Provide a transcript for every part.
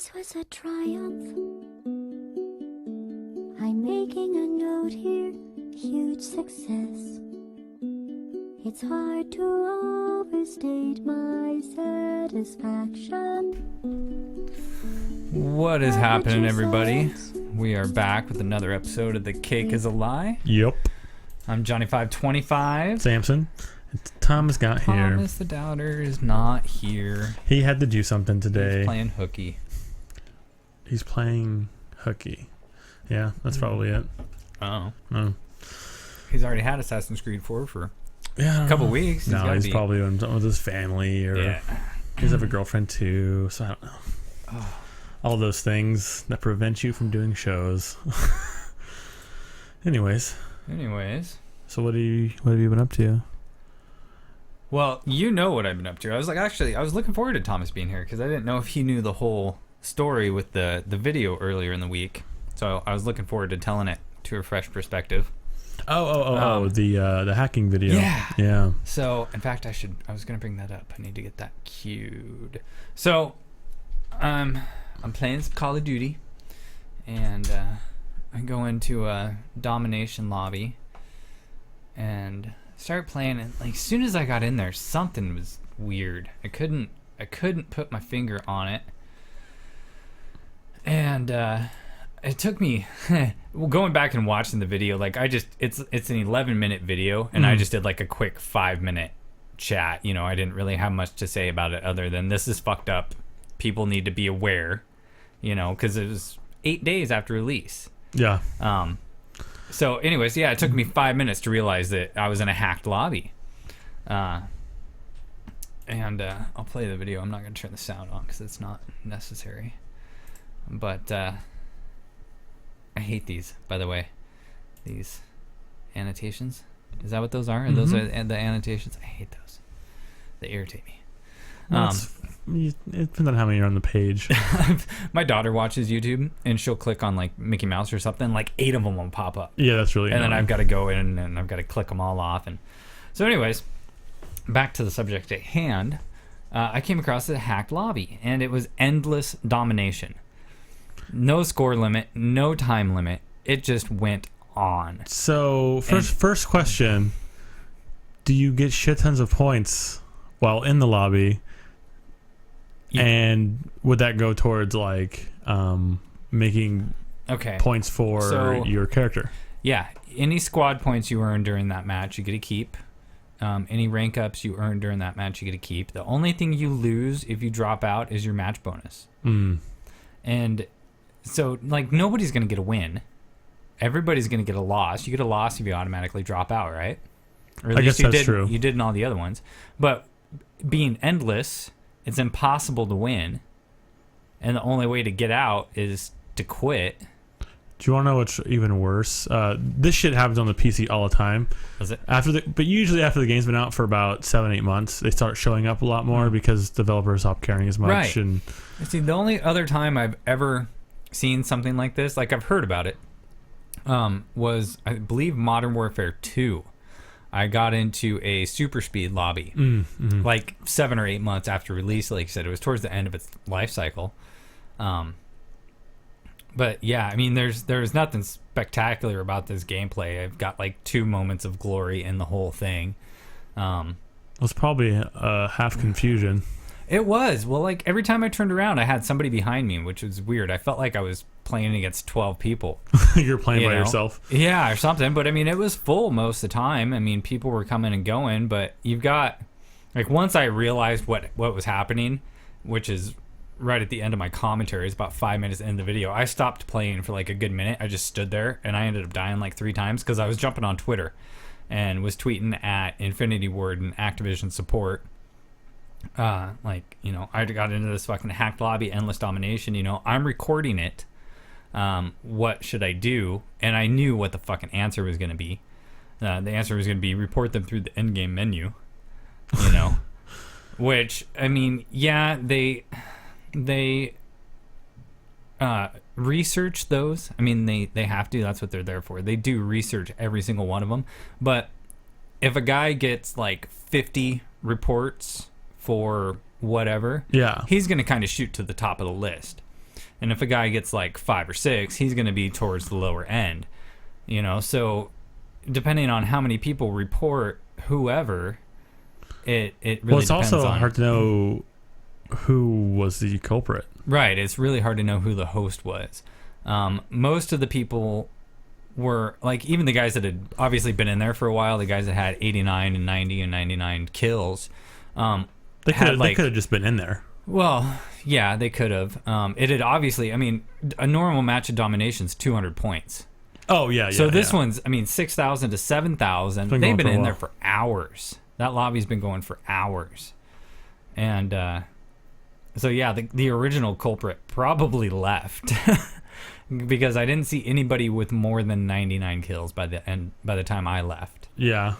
This was a triumph. I'm making a note here, huge success. It's hard to overstate my satisfaction. What is happening, everybody? We are back with another episode of The Cake is a Lie. Yep. I'm Johnny525. Samson. Thomas got here. Thomas the Doubter is not here. He had to do something today. He's playing hooky. He's playing hooky. Yeah, that's probably it. Oh. Oh. He's already had Assassin's Creed 4 for Yeah, a couple weeks. He's probably doing something with his family, or Yeah. he does have a girlfriend too. So I don't know. Oh. All those things that prevent you from doing shows. Anyways, so what have you been up to? Well, you know what I've been up to. I was looking forward to Thomas being here because I didn't know if he knew the whole story with the video earlier in the week. So I was looking forward to telling it to a fresh perspective. The hacking video. Yeah. So, in fact, I was going to bring that up. I need to get that cued. So, I'm playing some Call of Duty, and I go into a domination lobby and start playing, and like as soon as I got in there, something was weird. I couldn't put my finger on it, and it took me going back and watching the video. Like it's an 11-minute video, and I just did like a quick 5-minute chat. You know, I didn't really have much to say about it other than this is fucked up. People need to be aware, you know, because it was 8 days after release. Yeah. So anyways, yeah, it took me 5 minutes to realize that I was in a hacked lobby. And I'll play the video. I'm not going to turn the sound on because it's not necessary. But I hate these, by the way. These annotations. Is that what those are? Those are the annotations? I hate those. They irritate me. It depends on how many are on the page. My daughter watches YouTube, and she'll click on like Mickey Mouse or something. Like 8 of them will pop up. Yeah, that's really And annoying. then I've got to go in and I've got to click them all off. And so, anyways, back to the subject at hand. I came across a hacked lobby, and it was endless domination. No score limit, no time limit. It just went on. So first question: do you get shit tons of points while in the lobby? Yeah. And would that go towards like making points for your character? Yeah, any squad points you earn during that match, you get to keep. Any rank ups you earn during that match, you get to keep. The only thing you lose if you drop out is your match bonus. And so, like, nobody's going to get a win. Everybody's going to get a loss. You get a loss if you automatically drop out, right? Or at I least guess that's true. You did in all the other ones. But being endless, it's impossible to win, and the only way to get out is to quit. Do you want to know what's even worse? This shit happens on the PC all the time. Does it? But usually after the game's been out for about 7-8 months, they start showing up a lot more because developers stop caring as much. Right. And see, the only other time I've ever seen something like this, like I've heard about it, was I believe Modern Warfare 2. I got into a super speed lobby like 7 or 8 months after release. Like I said, it was towards the end of its life cycle. But yeah, I mean, there's nothing spectacular about this gameplay. I've got like 2 moments of glory in the whole thing. it was probably half confusion. It was. Well, like every time I turned around, I had somebody behind me, which was weird. I felt like I was playing against 12 people. You're playing by yourself. Yeah, or something. But I mean, it was full most of the time. I mean, people were coming and going, but you've got, like, once I realized what was happening, which is right at the end of my commentary, it's about 5 minutes into the video, I stopped playing for like a good minute. I just stood there, and I ended up dying like 3 times because I was jumping on Twitter and was tweeting at Infinity Ward and Activision support. Like, you know, I got into this fucking hacked lobby, endless domination, you know, I'm recording it. What should I do? And I knew what the fucking answer was going to be. The answer was going to be report them through the end game menu, you know, which, I mean, yeah, they research those. I mean, they have to, that's what they're there for. They do research every single one of them. But if a guy gets like 50 reports for whatever, yeah, he's going to kind of shoot to the top of the list. And if a guy gets like 5 or 6, he's going to be towards the lower end. So depending on how many people report whoever, it really depends on. Well, it's also hard to know who was the culprit. Right. It's really hard to know who the host was. Most of the people were, like, even the guys that had obviously been in there for a while, the guys that had 89 and 90 and 99 kills. They could have just been in there. Well, yeah, they could have. It had obviously, I mean, a normal match of domination's 200 points. Oh, yeah. So this one's, I mean, 6,000 to 7,000. They've been in there for hours. That lobby's been going for hours. And so, yeah, the original culprit probably left because I didn't see anybody with more than 99 kills by the time I left. Yeah.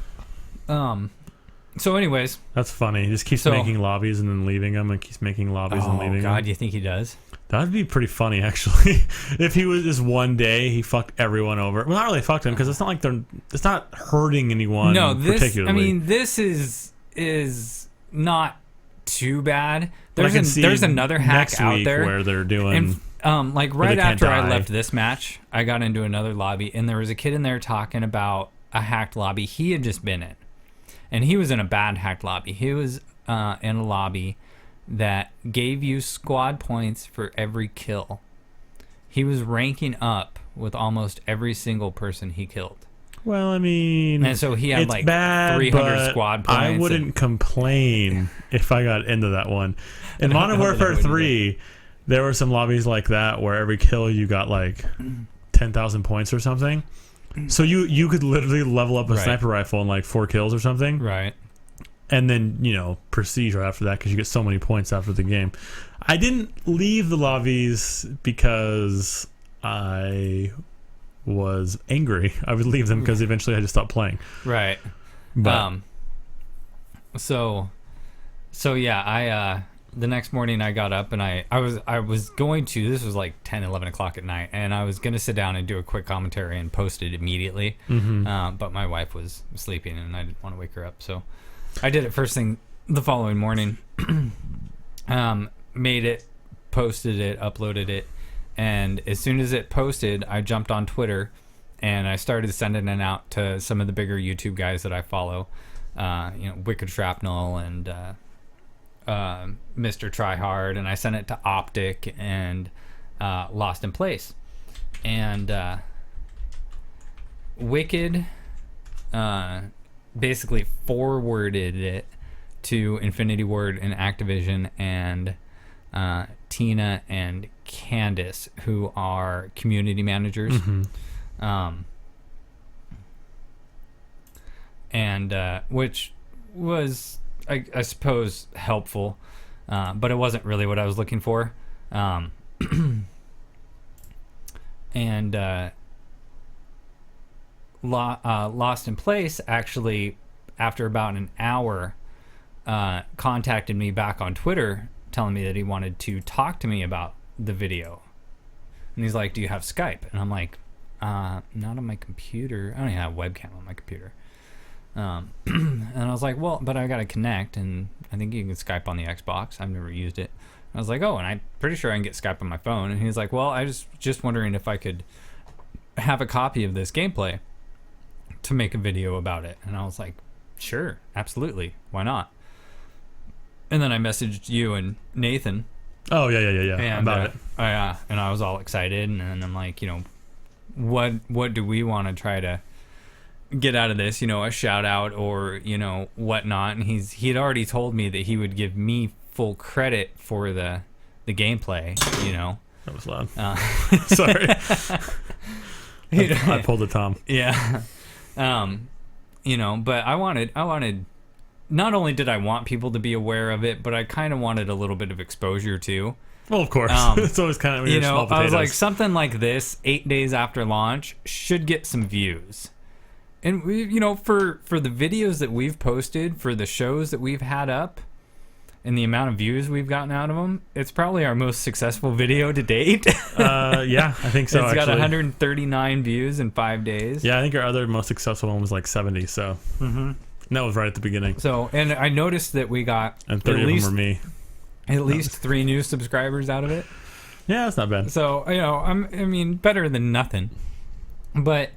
So, anyways, that's funny. He just keeps making lobbies and then leaving them, and keeps making lobbies and leaving them. Oh God, do you think he does? That'd be pretty funny, actually. If he was just one day he fucked everyone over. Well, not really fucked them, because it's not like it's not hurting anyone. No, particularly. I mean, this is not too bad. There's another hack out there where they're doing. And, like right after I left this match, I got into another lobby, and there was a kid in there talking about a hacked lobby he had just been in. And he was in a bad hacked lobby. He was in a lobby that gave you squad points for every kill. He was ranking up with almost every single person he killed. Well, I mean, and so he had like bad, 300 squad points. I wouldn't complain if I got into that one. In Modern Warfare 3, there were some lobbies like that where every kill you got like 10,000 points or something. So you could literally level up a sniper rifle in like 4 kills or something. Right. And then, prestige right after that because you get so many points after the game. I didn't leave the lobbies because I was angry. I would leave them because eventually I just stopped playing. Right. But, So yeah, the next morning I got up and I was going to, this was like 10, 11 o'clock at night, and I was going to sit down and do a quick commentary and post it immediately. Mm-hmm. But my wife was sleeping and I didn't want to wake her up. So I did it first thing the following morning, made it, posted it, uploaded it. And as soon as it posted, I jumped on Twitter and I started sending it out to some of the bigger YouTube guys that I follow, Wicked Shrapnel and Mr. Tryhard, and I sent it to Optic and Lost in Place. And Wicked basically forwarded it to Infinity Ward and Activision and Tina and Candace, who are community managers. Mm-hmm. And which was, I suppose, helpful, but it wasn't really what I was looking for. And Lost in Place actually, after about an hour, contacted me back on Twitter telling me that he wanted to talk to me about the video. And he's like, do you have Skype? And I'm like, not on my computer. I don't even have a webcam on my computer. And I was like, well, but I gotta connect, and I think you can Skype on the Xbox. I've never used it. I was like, oh, and I'm pretty sure I can get Skype on my phone. And he's like, well, I just wondering if I could have a copy of this gameplay to make a video about it. And I was like, sure, absolutely, why not? And then I messaged you and Nathan. Oh yeah, and, about it. And I was all excited, and I'm like, what do we want to try to get out of this? A shout out or whatnot. And he had already told me that he would give me full credit for the gameplay. That was loud. Sorry. I pulled a Tom. Yeah. But I wanted. Not only did I want people to be aware of it, but I kind of wanted a little bit of exposure too. Well, of course. It's always kind of small potatoes. I was like, something like this 8 days after launch should get some views. And for the videos that we've posted, for the shows that we've had up, and the amount of views we've gotten out of them, it's probably our most successful video to date. Yeah, I think so. It's got 139 views in 5 days. Yeah, I think our other most successful one was like 70. So. Mm-hmm. And that was right at the beginning. So, and I noticed that we got and 30 of them were me. At least 3 new subscribers out of it. Yeah, that's not bad. So, I mean, better than nothing. But,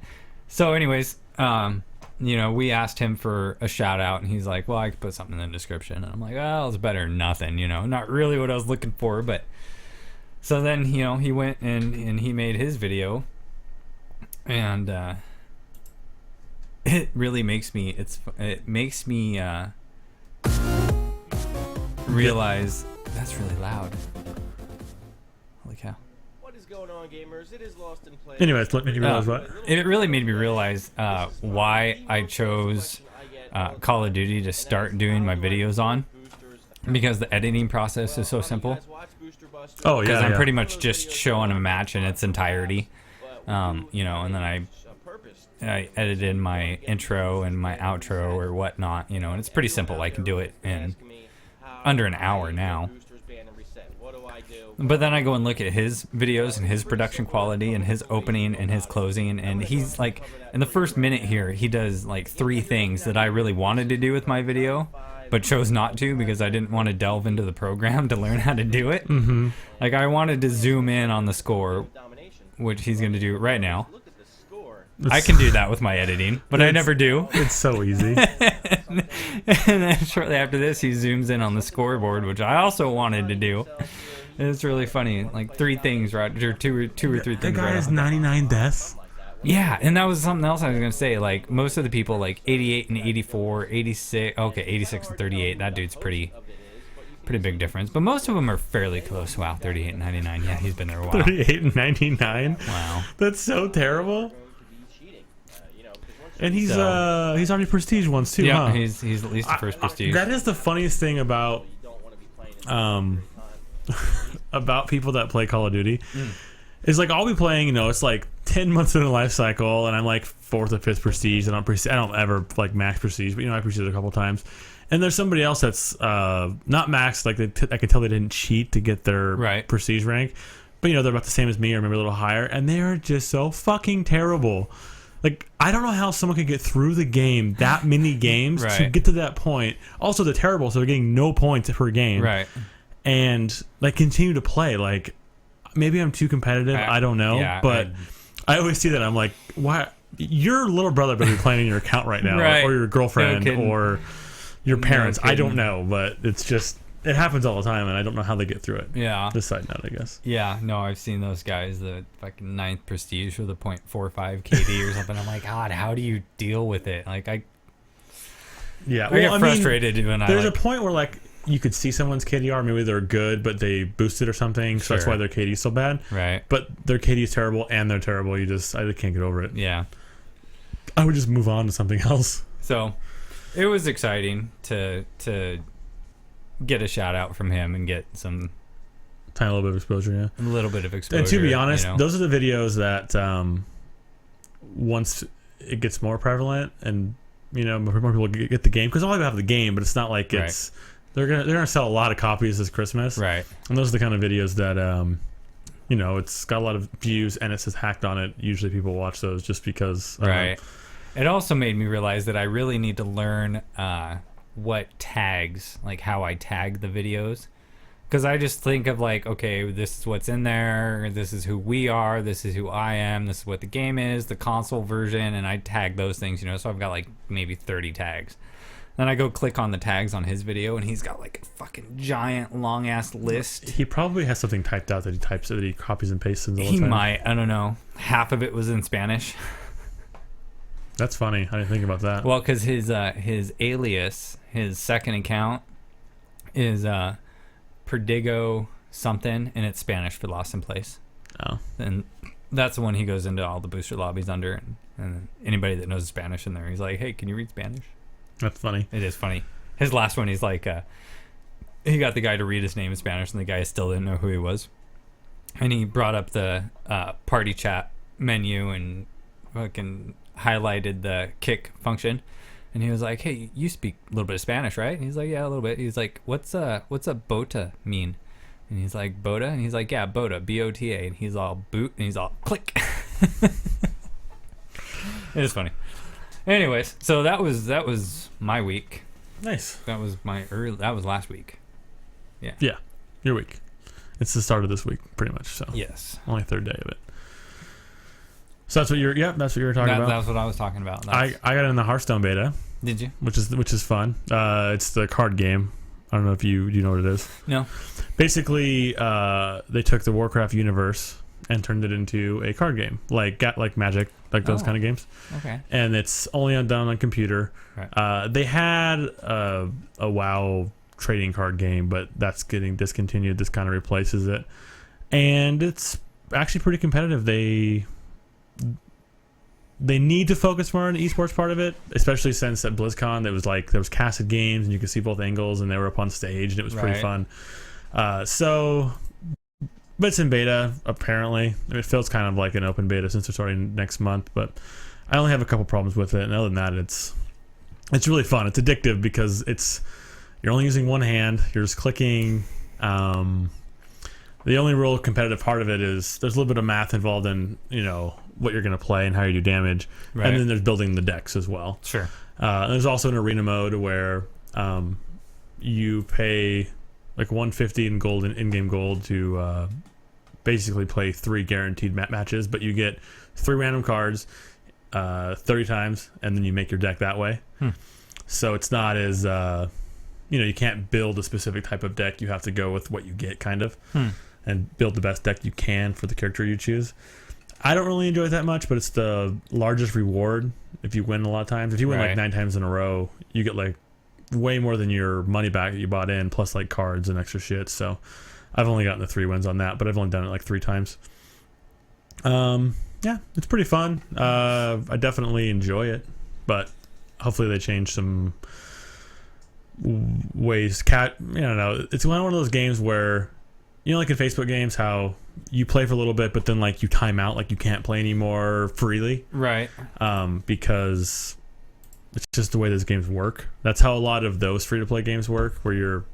so anyways, we asked him for a shout out, and he's like, well, I could put something in the description. And I'm like, well, it's better than nothing, not really what I was looking for. But so then, he went and he made his video, and it really makes me, realize that's really loud. Holy cow. What is going on, gamers? It is Lost in Play. Anyways, let me realize what. It really made me realize why I chose Call of Duty to start doing my videos on, because the editing process is so simple. Oh, yeah. Because I'm pretty much just showing a match in its entirety, and then I edited my intro and my outro or whatnot, and it's pretty simple. I can do it in under an hour now. But then I go and look at his videos and his production quality and his opening and his closing, and he's like, in the first minute here, he does like 3 things that I really wanted to do with my video, but chose not to because I didn't want to delve into the program to learn how to do it. Mm-hmm. Like, I wanted to zoom in on the score, which he's going to do right now. I can do that with my editing, but I never do. It's so easy. And then shortly after this, he zooms in on the scoreboard, which I also wanted to do. And it's really funny. Like 3 things, right? Or two or 3 things. That guy right has off. 99 deaths. Yeah, and that was something else I was going to say. Like, most of the people, like 88 and 84, 86, okay, 86 and 38, that dude's pretty big difference. But most of them are fairly close. Wow, 38 and 99. Yeah, he's been there a while. 38 and 99? Wow. That's so terrible. And he's already prestige once too, yeah, huh? he's at least the first prestige. That is the funniest thing about about people that play Call of Duty. Is like, I'll be playing, it's like 10 months into the life cycle, and I'm like 4th or 5th prestige. I don't ever like max prestige, but I prestige a couple times. And there's somebody else that's not max, like I can tell they didn't cheat to get their prestige rank, but they're about the same as me or maybe a little higher, and they are just so fucking terrible. Like, I don't know how someone could get through the game, that many games, to get to that point. Also, they're terrible, so they're getting no points per game. Right. And, like, continue to play. Like, maybe I'm too competitive. I don't know. Yeah, but I always see that. I'm like, why? Your little brother better be playing in your account right now. Or your girlfriend, or your parents. I don't know, but it's just... It happens all the time, and I don't know how they get through it. Yeah. This side note, I guess. Yeah, no, I've seen those guys, the fucking 9th prestige with a .45 KD or something. I'm like, God, how do you deal with it? Like, I get frustrated when there's a point where, like, you could see someone's KDR, maybe they're good, but they boosted or something, so that's why their KD is so bad. Right. But their KD is terrible, and they're terrible. I just can't get over it. Yeah. I would just move on to something else. So, it was exciting to get a shout out from him and get some tiny little bit of exposure. A little bit of exposure. And to be honest, those are the videos that once it gets more prevalent and more people get the game, because all of them have the game, but it's not like it's they're gonna sell a lot of copies this Christmas, right? And those are the kind of videos that it's got a lot of views and it says hacked on it. Usually people watch those just because It also made me realize that I really need to learn what tags, like how I tag the videos, because I just think of like, okay, this is what's in there, this is who we are, this is who I am, this is what the game is, the console version, and I tag those things, so I've got like maybe 30 tags. Then I go click on the tags on his video, and he's got like a fucking giant long ass list. He probably has something typed out that he copies and pastes in all the time. He might, I don't know. Half of it was in Spanish. That's funny. I didn't think about that. Well, because his alias, his second account, is Perdigo something, and it's Spanish for Lost in Place. Oh. And that's the one he goes into all the booster lobbies under, and anybody that knows Spanish in there, he's like, hey, can you read Spanish? That's funny. It is funny. His last one, he's like, he got the guy to read his name in Spanish, and the guy still didn't know who he was. And he brought up the party chat menu and fucking highlighted the kick function, and he was like, hey, you speak a little bit of Spanish, right? And he's like, yeah, a little bit. He's like, what's a bota mean? And he's like, bota? And he's like, yeah, bota, B-O-T-A. And he's all boot, and he's all click. It is funny. Anyways, so that was my week. Nice. That was last week. Yeah, your week. It's the start of this week, pretty much. So Yes. only third day of it. So that's what you're. Yeah, that's what you were talking about. That's what I was talking about. I got in the Hearthstone beta, Did you? which is fun. It's the card game. I don't know if you know what it is. No. Basically, they took the Warcraft universe and turned it into a card game, like Magic, like those kind of games. Okay. And it's only done on computer. Right. They had a WoW trading card game, but that's getting discontinued. This kind of replaces it, and it's actually pretty competitive. They need to focus more on the esports part of it, especially since at BlizzCon there was casted games and you could see both angles and they were up on stage and it was pretty fun. But it's in beta apparently. It feels kind of like an open beta since it's already next month, but I only have a couple problems with it, and other than that, it's really fun. It's addictive because you're only using one hand. You're just clicking. The only real competitive part of it is there's a little bit of math involved in what you're going to play and how you do damage, Right. and then there's building the decks as well. Sure. There's also an arena mode where you pay like 150 in-game gold to basically play 3 guaranteed matches, but you get 3 random cards 30 times, and then you make your deck that way. So it's not as you can't build a specific type of deck. You have to go with what you get, kind of, and build the best deck you can for the character you choose. I don't really enjoy it that much, but it's the largest reward if you win a lot of times. If you win like 9 times in a row, you get like way more than your money back that you bought in, plus like cards and extra shit. So I've only gotten the 3 wins on that, but I've only done it like 3 times. Yeah, it's pretty fun. I definitely enjoy it, but hopefully they change some ways. I don't know. It's one of those games where, like in Facebook games, how you play for a little bit, but then like you time out, like you can't play anymore freely. Right. Because it's just the way those games work. That's how a lot of those free-to-play games work, where your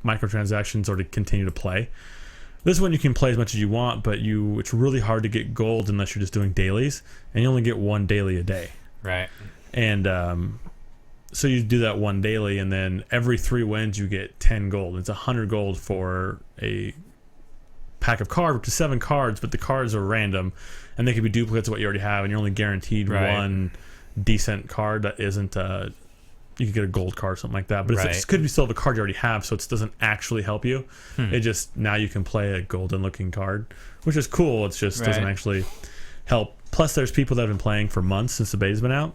microtransactions are to continue to play. This one you can play as much as you want, but it's really hard to get gold unless you're just doing dailies, and you only get 1 daily a day. Right. And so you do that 1 daily, and then every 3 wins you get 10 gold. It's 100 gold for a pack of cards, which is 7 cards, but the cards are random, and they could be duplicates of what you already have, and you're only guaranteed one decent card that isn't you could get a gold card or something like that, but it could be still the card you already have, so it doesn't actually help you. It just, now you can play a golden looking card, which is cool. It just doesn't actually help. Plus there's people that have been playing for months since the beta's been out,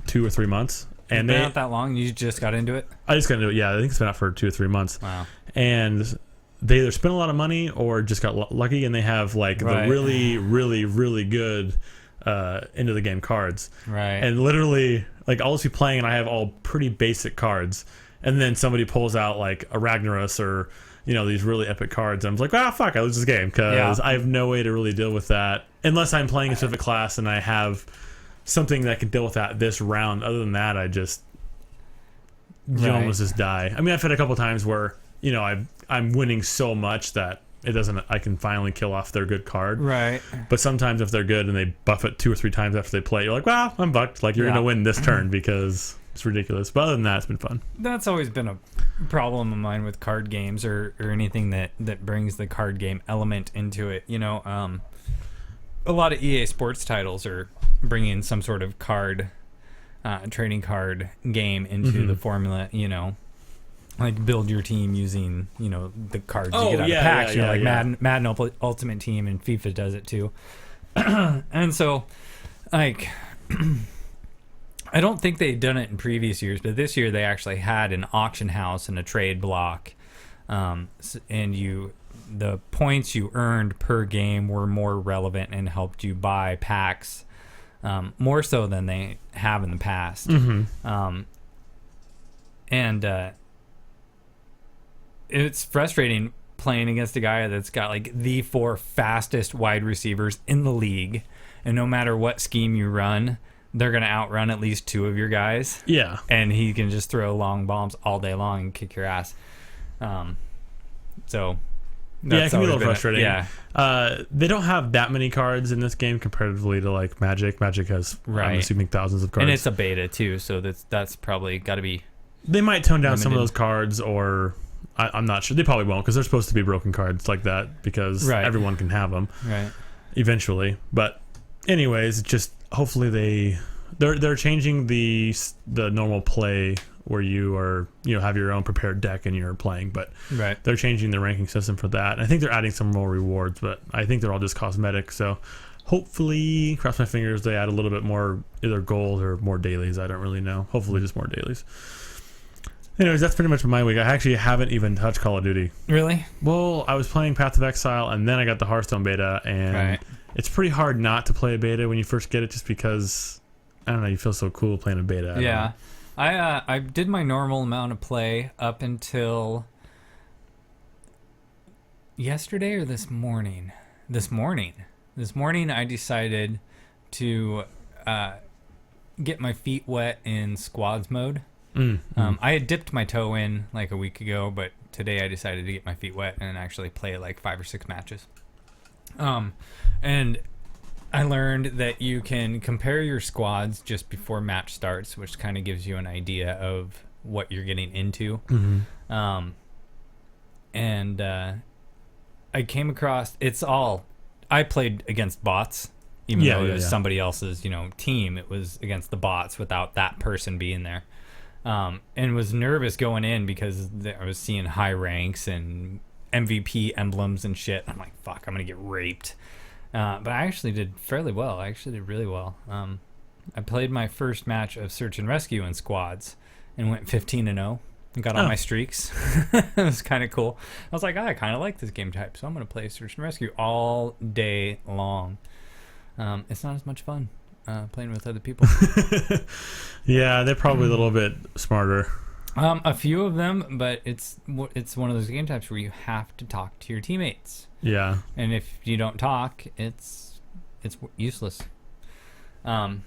2 or 3 months, and been out that long. You just got into it? I just got into it. Yeah, I think it's been out for 2 or 3 months. Wow. And they either spent a lot of money or just got lucky, and they have like the really, really, really good into the game cards. Right. And literally, like, I'll just be playing, and I have all pretty basic cards, and then somebody pulls out like a Ragnaros or these really epic cards, and I'm like, fuck, I lose this game, because I have no way to really deal with that unless I'm playing a specific class and I have something that can deal with that this round. Other than that, I just almost just die. I mean, I've had a couple times where I'm winning so much that I can finally kill off their good card. Right. But sometimes if they're good and they buff it 2 or 3 times after they play, you're like, well, I'm fucked. Like, you're going to win this turn because it's ridiculous. But other than that, it's been fun. That's always been a problem of mine with card games or anything that brings the card game element into it. A lot of EA Sports titles are bringing some sort of trading card game into the formula, like build your team using, the cards you get out of packs. Madden Ultimate Team and FIFA does it too. And so, like, I don't think they'd done it in previous years, but this year they actually had an auction house and a trade block. And the points you earned per game were more relevant and helped you buy packs more so than they have in the past. It's frustrating playing against a guy that's got like the 4 fastest wide receivers in the league, and no matter what scheme you run, they're going to outrun at least 2 of your guys. Yeah. And he can just throw long bombs all day long and kick your ass. So it can be a little frustrating. They don't have that many cards in this game comparatively to like Magic. Magic has, I'm assuming, thousands of cards. And it's a beta too, so that's probably got to be They might tone down some of those cards, or I'm not sure. They probably won't because they're supposed to be broken cards like that because everyone can have them eventually. But anyways, just hopefully they're changing the normal play where you are have your own prepared deck and you're playing, but they're changing the ranking system for that. I think they're adding some more rewards, but I think they're all just cosmetic. So hopefully, cross my fingers, they add a little bit more either gold or more dailies. I don't really know. Hopefully just more dailies. Anyways, that's pretty much my week. I actually haven't even touched Call of Duty. Really? Well, I was playing Path of Exile and then I got the Hearthstone beta, and it's pretty hard not to play a beta when you first get it just because I don't know, you feel so cool playing a beta. Yeah. I did my normal amount of play up until yesterday or this morning. This morning I decided to get my feet wet in squads mode. I had dipped my toe in like a week ago, but today I decided to get my feet wet and actually play like 5 or 6 matches. And I learned that you can compare your squads just before match starts, which kind of gives you an idea of what you're getting into. And I came across I played against bots, even though it was somebody else's team. It was against the bots without that person being there. And was nervous going in because I was seeing high ranks and MVP emblems and shit. I'm like, fuck, I'm gonna get raped. But I actually did fairly well. I actually did really well. I played my first match of Search and Rescue in squads and went 15-0 and got all my streaks. It was kind of cool. I was like, I kind of like this game type, so I'm going to play Search and Rescue all day long. It's not as much fun playing with other people. Yeah, they're probably a little bit smarter. A few of them, but it's one of those game types where you have to talk to your teammates. Yeah. And if you don't talk, it's useless. I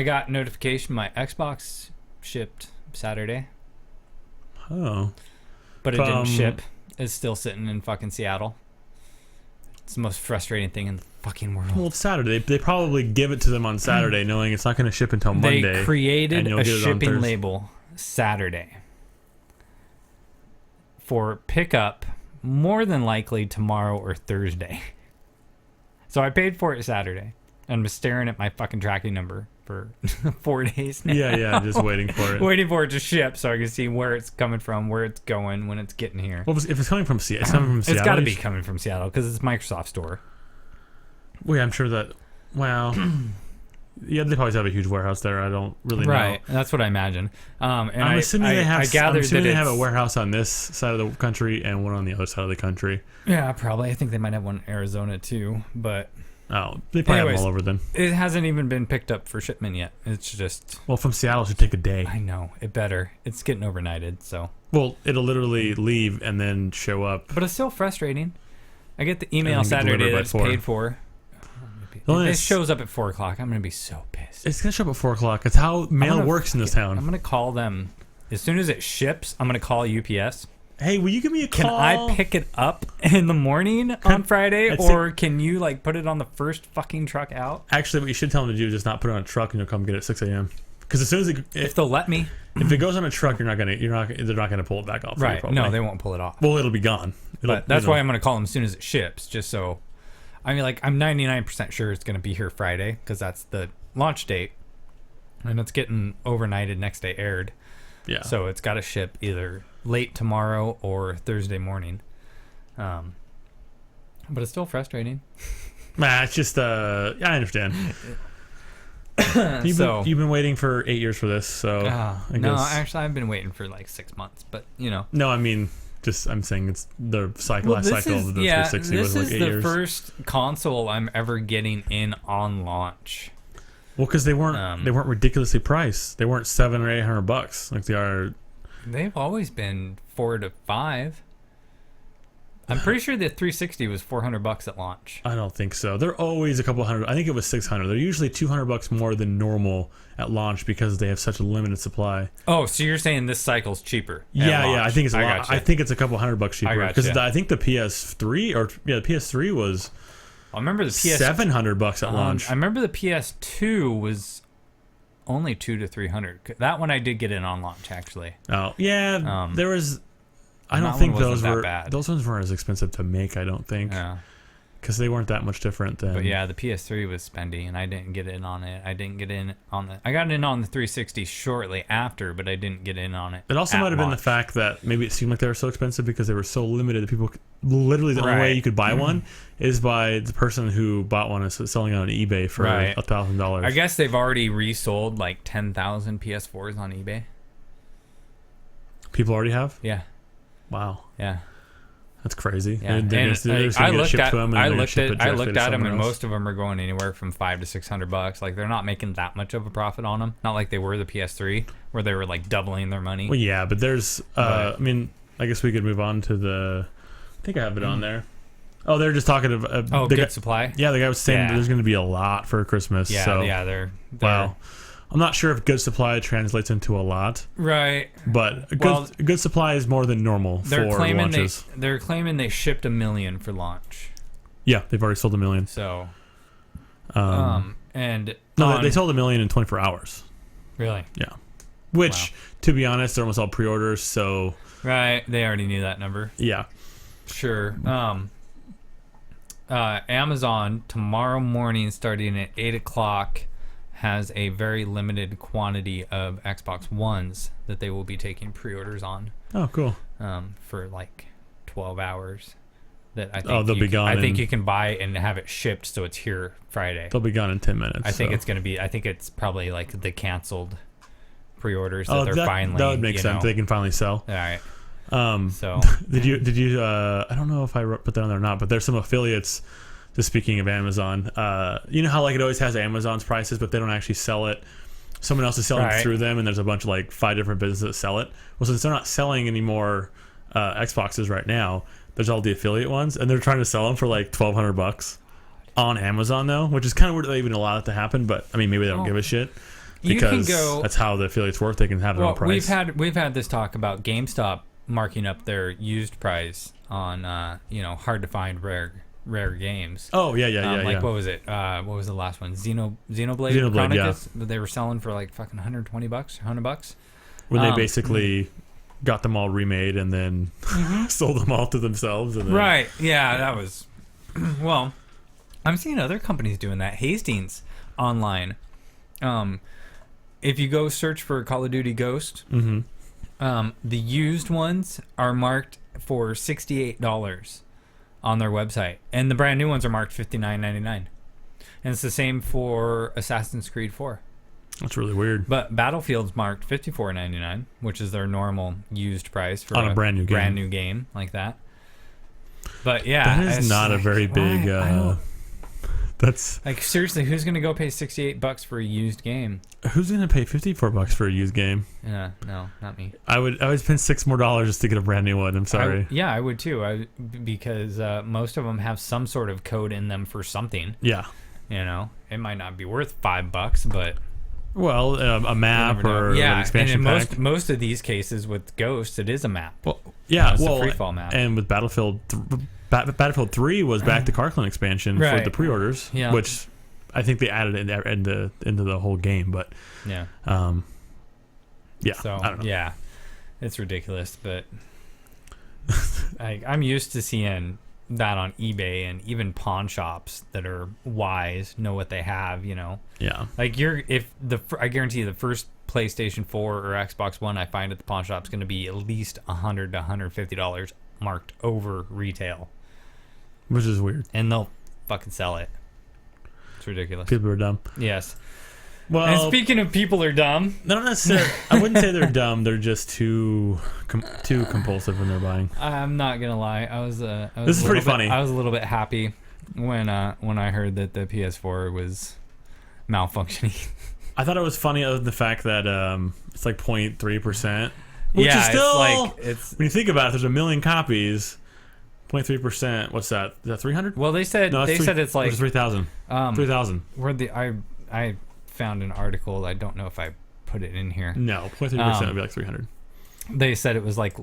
got notification my Xbox shipped Saturday. Oh. But it didn't ship. It's still sitting in fucking Seattle. It's the most frustrating thing in the fucking world. Well, it's Saturday. They probably give it to them on Saturday knowing it's not going to ship until Monday. They created a shipping label Saturday for pickup more than likely tomorrow or Thursday. So I paid for it Saturday and I'm staring at my fucking tracking number for 4 days now. Yeah, just waiting for it. Waiting for it to ship so I can see where it's coming from, where it's going, when it's getting here. Well, if it's coming from Seattle, it's got to be coming from Seattle because it's Microsoft Store. Well, yeah, I'm sure that. Well, yeah, they probably have a huge warehouse there. I don't really know. Right, that's what I imagine. And I'm assuming they have. I'm assuming they have a warehouse on this side of the country and one on the other side of the country. Yeah, probably. I think they might have one in Arizona too, but. Oh, they probably have them all over then. It hasn't even been picked up for shipment yet. It's just... Well, from Seattle, it should take a day. I know. It better. It's getting overnighted, so... Well, it'll literally leave and then show up. But it's still frustrating. I get the email Saturday that it's paid for. It shows up at 4 o'clock. I'm going to be so pissed. It's going to show up at 4 o'clock. It's how mail works in this town. I'm going to call them. As soon as it ships, I'm going to call UPS. Hey, will you give me a call? Can I pick it up in the morning on Friday, or can you put it on the first fucking truck out? Actually, what you should tell them to do is just not put it on a truck and you'll come get it at 6 a.m. Because as soon as if they'll let me, if it goes on a truck, they're not gonna pull it back off. Right? No, they won't pull it off. Well, it'll be gone. But that's why I'm gonna call them as soon as it ships, just so. I mean, I'm 99% sure it's gonna be here Friday because that's the launch date, and it's getting overnighted next day aired. Yeah. So it's got to ship either late tomorrow or Thursday morning. But it's still frustrating. Nah, it's just I understand. You've been waiting for 8 years for this, so no, actually I've been waiting for 6 months, but No, I mean, I'm saying it's the last cycle of the 360 was 8 years. This is the first console I'm ever getting in on launch. Well, because they weren't ridiculously priced. They weren't $700 or $800 like they are. They've always been $400 to $500. I'm pretty sure the 360 was $400 at launch. I don't think so. They're always a couple hundred. I think it was $600. They're usually $200 more than normal at launch because they have such a limited supply. Oh, so you're saying this cycle's cheaper? Yeah. I think it's a lot. I think it's a couple $100 cheaper because I think the PS3 the PS3 was. I remember the $700 at launch. I remember the PS2 was only $200 to $300. That one I did get in on launch actually. Oh yeah, there was. I And don't that think one wasn't those that were bad. those ones weren't as expensive to make. I don't think Yeah. because they weren't that much different than. But yeah, the PS3 was spendy, and I didn't get in on it. I got in on the 360 shortly after, but I didn't get in on it. It also at might have been the launch. fact that maybe it seemed like they were so expensive because they were so limited that people literally the only way Right. you could buy one is by the person who bought one is selling it on eBay for Right. $1,000. I guess they've already resold like 10,000 PS4s on eBay. People already have. Yeah, Wow, yeah. that's crazy. Yeah, They're and just gonna I get it looked shipped at to them and I they're gonna looked ship at it I directly looked to at them, somewhere and else. most of them are going anywhere from $500 to $600. Like they're not making that much of a profit on them. Not like they were the PS3, where they were like doubling their money. Well, yeah, but there's. But- I mean, I guess we could move on to the. I think I have it on there. Oh, they're just talking about. Oh, the Good guy, Supply. yeah, the guy was saying Yeah. there's going to be a lot for Christmas. Yeah, so, yeah. They're wow. I'm not sure if Good Supply translates into a lot, right. but Well, good Supply is more than normal They're for claiming launches. they're claiming they shipped 1 million for launch. Yeah, they've already sold 1 million. So, Um, and no, on- they sold 1 million in 24 hours. really Yeah, which, to be honest, they're almost all pre-orders. So right. They already knew that number. yeah, Sure. Amazon tomorrow morning, starting at 8 o'clock, has a very limited quantity of Xbox Ones that they will be taking pre-orders on. oh cool. For like 12 hours. That I think they'll be gone I think in- you can buy and have it shipped, so it's here Friday. They'll be gone in 10 minutes. I think so. it's gonna be. I think it's probably like the canceled pre-orders that they're finally. that would make sense. They can finally sell. All right. Um, So did you? I don't know if I put that on there or not, but there's some affiliates. Just speaking of Amazon, you know how like it always has Amazon's prices, but they don't actually sell it. Someone else is selling Right. through them, and there's a bunch of like 5 different businesses that sell it. Well, since they're not selling any more Xboxes right now, there's all the affiliate ones, and they're trying to sell them for like $1,200 on Amazon though, which is kind of weird that they even allow it to happen. But I mean, maybe they don't Well, give a shit you can because go. that's how the affiliates work. They can have their own Well, price. we've had this talk about GameStop marking up their used price on hard to find rare games. Oh yeah. What was it? What was the last one? Xenoblade Xenoblade, Chronicles. They were selling for like fucking $120, $100. When they basically got them all remade and then sold them all to themselves. And then, Right. Yeah, that was. Well, I'm seeing other companies doing that. Hastings online. If you go search for Call of Duty Ghost, the used ones are marked for $68 on their website, and the brand new ones are marked $59.99. And it's the same for Assassin's Creed 4. That's really weird. But Battlefield's marked $54.99, which is their normal used price for On a brand new game like that. But yeah, That is it's not a like, very big. why? I don't- That's like seriously, who's gonna go pay $68 for a used game? who's gonna pay $54 for a used game? Yeah, no, not me. I would spend $6 more just to get a brand new one. I'm sorry. I would too. Because most of them have some sort of code in them for something. Yeah. You know, it might not be worth $5, but Well, a map you never know. or an expansion and in pack. most of these cases with Ghost, it is a map. Well, yeah. It's a Well, free-fall map. and with Battlefield 3 was back to Carclan expansion for Right. the pre-orders, Yeah. which I think they added into the whole game. But Yeah. yeah, So I don't know. yeah, it's ridiculous, but I'm used to seeing that on eBay and even pawn shops that are wise know what they have. You know, Yeah. like I guarantee you the first PlayStation 4 or Xbox One I find at the pawn shop is going to be at least $100 to $150 marked over retail, Which is weird. and they'll fucking sell it. It's ridiculous. People are dumb. Yes. Well, And speaking of people are dumb, not necessarily. I wouldn't say they're dumb. They're just too compulsive when they're buying. I'm not gonna lie. I was This is a little pretty bit- funny. I was a little bit happy when I heard that the PS4 was malfunctioning. I thought it was funny other than the fact that it's like 0.3%. Which yeah, is still, it's like it's. when you think about it, there's 1 million copies. 0.3%. What's that? Is that 300? Well, they said No, said it's like 3,000. 3,000. where I found an article. I don't know if I put it in here. No, 0.3% would be like 300. They said it was like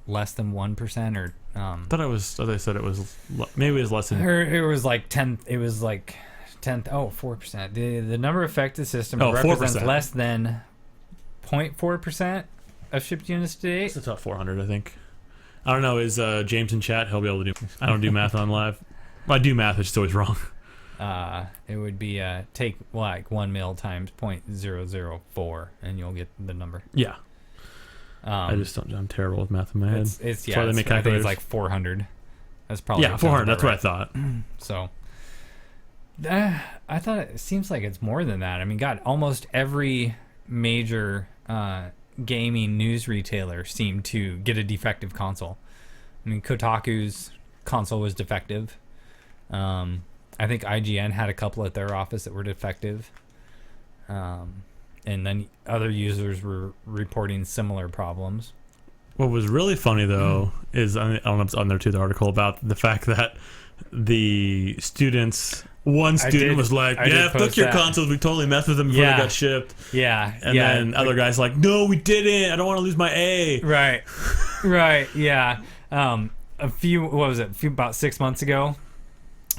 less than 1% or I thought they said it was maybe it was less than. or it was like 10. It was like 10. Oh, 4%. The number affected system Oh, represents 4%. less than 0.4% of shipped units to date. It's about 400, I think. I don't know. Is James in chat? He'll be able to do. I don't do math on live. Well, I do math. It's just always wrong. It would be take like 1 mil times 0.004, and you'll get the number. Yeah. I just don't. I'm terrible with math in my head. It's why they make I think calculators. it's like 400. That's probably 400. That's what I right. thought. So, I thought it seems like it's more than that. I mean, God, almost every major gaming news retailer seemed to get a defective console. I mean, Kotaku's console was defective. I think IGN had a couple at their office that were defective. And then other users were reporting similar problems. What was really funny, though, is I don't know if it's on there too, the article about the fact that the students, one student was like, yeah, fuck your consoles, we totally messed with them before they got shipped. Yeah. And then other guys like, no, we didn't. I don't want to lose my A. Right. Right. Yeah. About 6 months ago,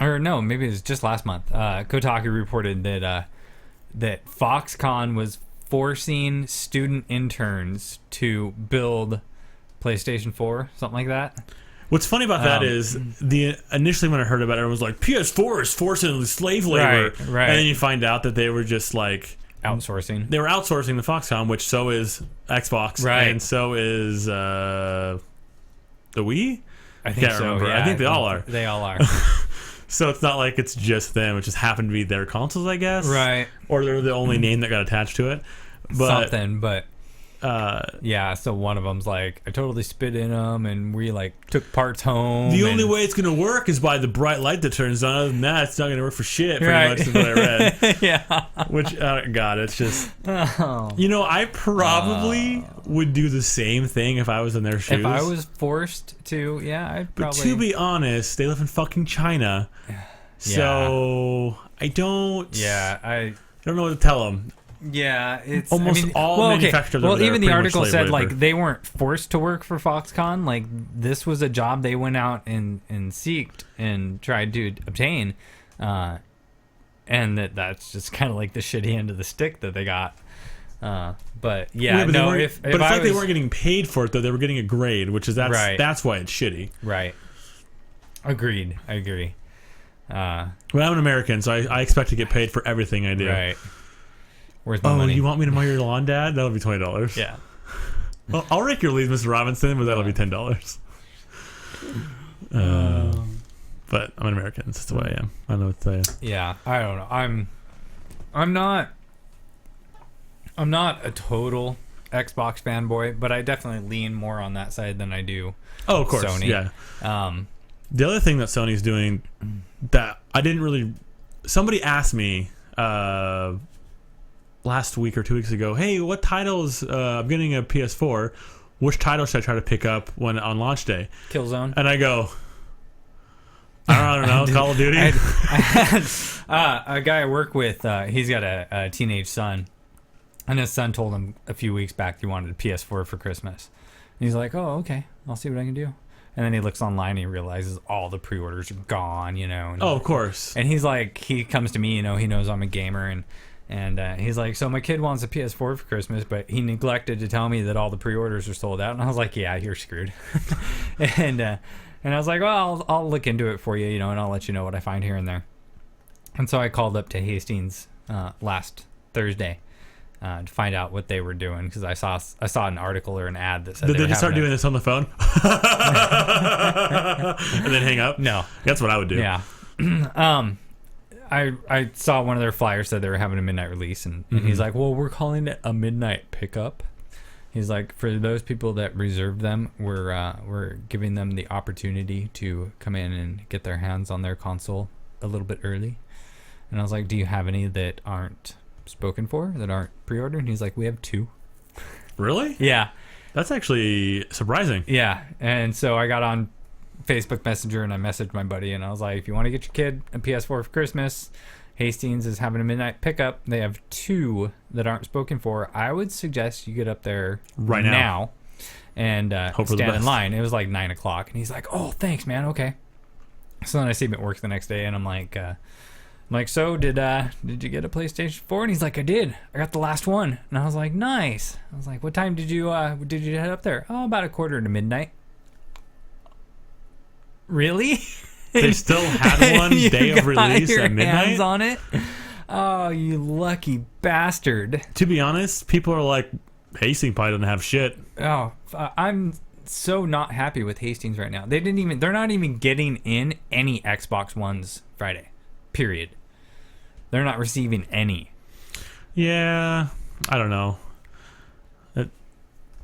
or no, maybe it was just last month. Kotaku reported that Foxconn was forcing student interns to build PlayStation 4, something like that. What's funny about that is initially when I heard about it, everyone was like, PS4 is forcing slave labor. Right. And then you find out that they were just like outsourcing. They were outsourcing the Foxconn, which so is Xbox, right? And so is the Wii. I think Can't so. remember. Yeah, I think they all are. They all are. So it's not like it's just them. It just happened to be their consoles, I guess. Right. Or they're the only name that got attached to it. But, something, but yeah. So one of them's like, I totally spit in them, and we like took parts home. The only way it's gonna work is by the bright light that turns on. Other than that, it's not gonna work for shit. Pretty right. much is what I read. Yeah. Which God, it's just. You know, I probably would do the same thing if I was in their shoes. If I was forced to, yeah, I'd probably. But to be honest, they live in fucking China, so I don't. Yeah, I don't know what to tell them. Yeah, it's almost all manufacturers. Well, even the article said labor. like they weren't forced to work for Foxconn. Like this was a job they went out and seeked and tried to obtain, and that's just kind of like the shitty end of the stick that they got. But yeah, but no. it's like they weren't getting paid for it though. They were getting a grade, which is that's why it's shitty. Right. Agreed. I agree. Well, I'm an American, so I expect to get paid for everything I do. Right. Where's my money? You want me to mow your lawn, Dad? That'll be $20. Yeah. Well, I'll rake your leaves, Mr. Robinson, but that'll be $10. But I'm an American. That's the way I am. I don't know what to tell you. Yeah, I don't know. I'm not a total Xbox fanboy, but I definitely lean more on that side than I do. Oh, of course. Sony. Yeah. The other thing that Sony's doing that I didn't really. Somebody asked me last week or 2 weeks ago, hey, what titles? I'm getting a PS4. Which title should I try to pick up when on launch day? Killzone. And I go, I don't know, Call of Duty. I had a guy I work with. He's got a teenage son, and his son told him a few weeks back he wanted a PS4 for Christmas. And he's like, "Oh, okay, I'll see what I can do." And then he looks online and he realizes all the pre-orders are gone, you know. And, oh, of course. And he's like, he comes to me, you know, he knows I'm a gamer, and he's like, so my kid wants a PS4 for Christmas, but he neglected to tell me that all the pre-orders are sold out. And I was like, yeah, you're screwed. and I was like, well, I'll look into it for you, you know, and I'll let you know what I find here and there. And so I called up to Hastings last Thursday to find out what they were doing, because I saw an article or an ad that said did they just start doing this on the phone and then hang up? No, that's what I would do. Yeah. I saw one of their flyers said they were having a midnight release, and he's like, well, we're calling it a midnight pickup. He's like, for those people that reserve them, we're giving them the opportunity to come in and get their hands on their console a little bit early. And I was like, do you have any that aren't spoken for, that aren't pre-ordered? And he's like, we have 2. Really? Yeah. That's actually surprising. Yeah. And so I got on Facebook Messenger and I messaged my buddy and I was like, if you want to get your kid a PS4 for Christmas, Hastings is having a midnight pickup. They have 2 that aren't spoken for. I would suggest you get up there right now and stand in line. It was like 9 o'clock, and he's like, oh, thanks, man. Okay. So then I see him at work the next day, and I'm like, so did you get a PlayStation 4? And he's like, I did. I got the last one. And I was like, nice. I was like, what time did you head up there? Oh, about 1:45 to midnight. Really? They still had one You day of got release your at midnight. hands on it? Oh, you lucky bastard. To be honest, people are like, Hastings probably doesn't have shit. Oh, I'm so not happy with Hastings right now. They're not even getting in any Xbox Ones Friday. Period. They're not receiving any. Yeah, I don't know.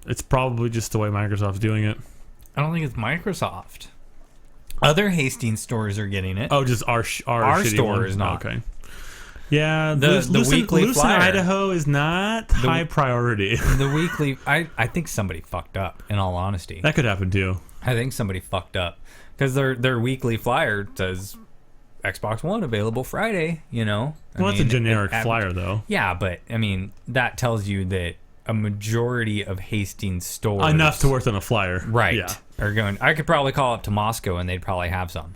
It's probably just the way Microsoft's doing it. I don't think it's Microsoft. Other Hastings stores are getting it. Oh, just our shitty store one? is not. Okay. Yeah, The weekly Lucin, flyer. Idaho is not high priority. The weekly... I think somebody fucked up, in all honesty. That could happen too. I think somebody fucked up. Because their weekly flyer says Xbox One available Friday, you know? Well, that's a generic flyer, though. Yeah, but, I mean, that tells you that a majority of Hastings stores... Enough to worth on a flyer. Right. Yeah. Are going... I could probably call up to Moscow and they'd probably have some.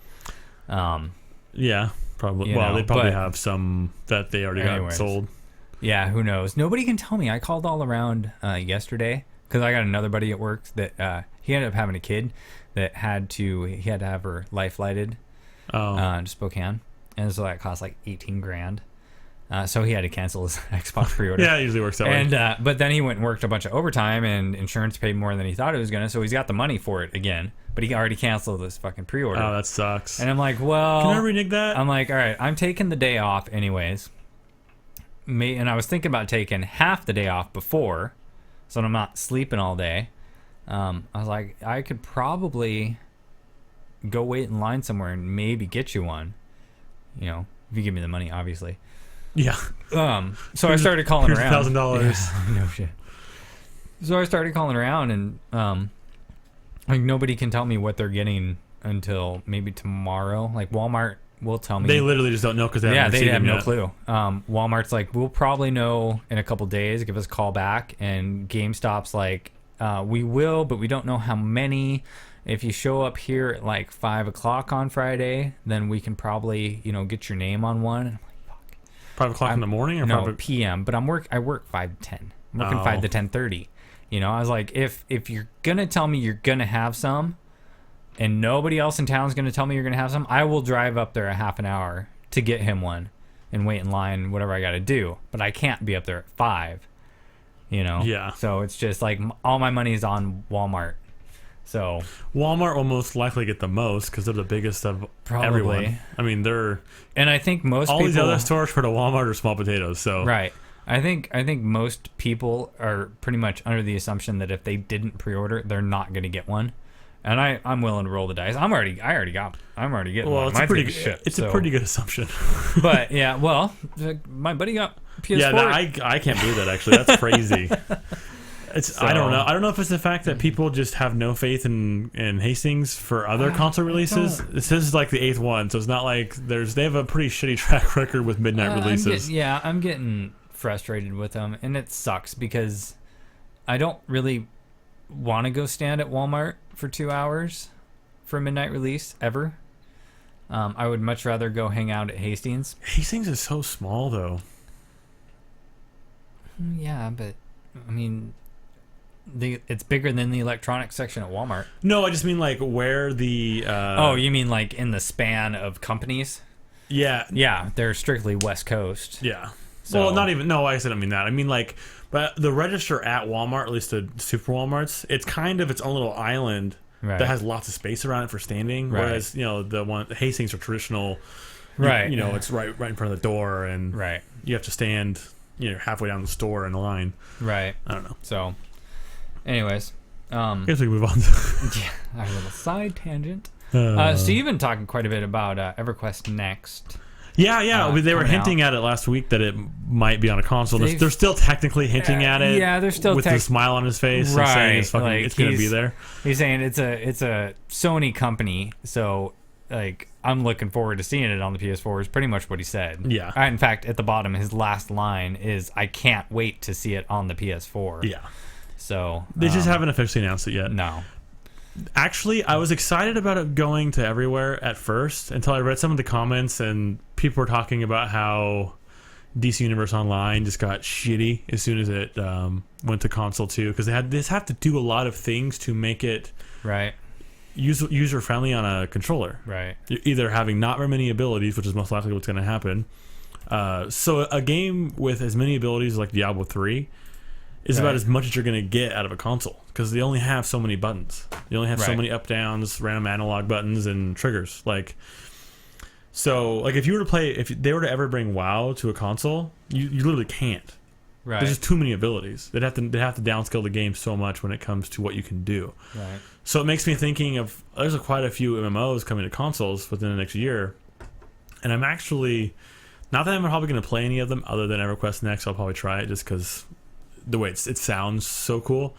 Yeah, probably. You Well, know, they probably but- have some that they already got Anyways. sold. Yeah, who knows? Nobody can tell me. I called all around yesterday because I got another buddy at work that he ended up having a kid that he had to have her life flighted to Spokane, and so that cost like $18,000. So he had to cancel his Xbox pre-order. Yeah, it usually works that way. And but then he went and worked a bunch of overtime, and insurance paid more than he thought it was gonna. So he's got the money for it again, but he already canceled this fucking pre-order. Oh, that sucks. And I'm like, well, Can I renege that? I'm like, all right, I'm taking the day off anyways. And I was thinking about taking half the day off before, so I'm not sleeping all day. I was like, I could probably go wait in line somewhere and maybe get you one. You know, if you give me the money, obviously. Yeah. So I started calling Here's around. $1,000. Yeah, no shit. So I started calling around, and like nobody can tell me what they're getting until maybe tomorrow. Like Walmart will tell me. They literally just don't know because they haven't they received have them no yet. clue. Walmart's like, we'll probably know in a couple days. Give us a call back. And GameStop's like, we will, but we don't know how many. If you show up here at like 5 o'clock on Friday, then we can probably, get your name on one. And I'm like, fuck. 5 o'clock in the morning or No, 5 PM. But I work 5 to 10. I'm working Oh. 5 to 10:30. I was like, if you're gonna tell me you're gonna have some, and nobody else in town is gonna tell me you're gonna have some, I will drive up there a half an hour to get him one, and wait in line, whatever I got to do. But I can't be up there at 5. Yeah. So it's just like all my money is on Walmart. So Walmart will most likely get the most because they're the biggest of Probably. everyone. I mean, and I think most all people, these other stores for the Walmart are small potatoes. So right. I think most people are pretty much under the assumption that if they didn't pre-order, they're not going to get one. And I'm willing to roll the dice. I'm already getting well, one. it's a pretty good assumption. But yeah, well, my buddy got PS4. Yeah, I can't believe that actually. That's crazy. I don't know. I don't know if it's the fact that people just have no faith in Hastings for other console releases. This is like the 8th one, so it's not like they have a pretty shitty track record with midnight releases. I'm getting frustrated with them, and it sucks because I don't really want to go stand at Walmart for 2 hours for a midnight release ever. I would much rather go hang out at Hastings. Hastings is so small, though. Yeah, but I mean, it's bigger than the electronics section at Walmart. No, I just mean like where the. Oh, you mean like in the span of companies? Yeah. Yeah, they're strictly West Coast. Yeah. So- Well, not even. No, I said I mean that. I mean like, but the register at Walmart, at least the super Walmarts, it's kind of its own little island Right. that has lots of space around it for standing. Right. Whereas the Hastings are traditional. Right. It's right in front of the door, and Right. you have to stand halfway down the store in the line. Right. I don't know. So, anyways, I guess we can move on. yeah, our little side tangent. To, So you've been talking quite a bit about EverQuest Next. yeah. They were coming hinting at it last week that it might be on a console. They're still technically hinting at it. Yeah, they're still with a smile on his face and saying it's fucking, like, it's going to be there. He's saying it's a Sony company, so like I'm looking forward to seeing it on the PS4 is pretty much what he said. Yeah. In fact, at the bottom, his last line is, "I can't wait to see it on the PS4." Yeah. So They just haven't officially announced it yet. No. Actually, I was excited about it going to everywhere at first until I read some of the comments and people were talking about how DC Universe Online just got shitty as soon as it went to console too, because they have to do a lot of things to make it Right. user friendly on a controller. Right. You're either having not very many abilities, which is most likely what's going to happen. So a game with as many abilities like Diablo 3 is about as much as you're going to get out of a console, because they only have so many buttons. You only have so many up, downs, random analog buttons, and triggers. Like, so like if you were to play, if they were to ever bring WoW to a console, you literally can't. Right. There's just too many abilities. They'd have to downscale the game so much when it comes to what you can do. Right. So it makes me thinking of there's quite a few MMOs coming to consoles within the next year, and I'm actually not that I'm probably going to play any of them other than EverQuest Next. I'll probably try it just because the way it sounds so cool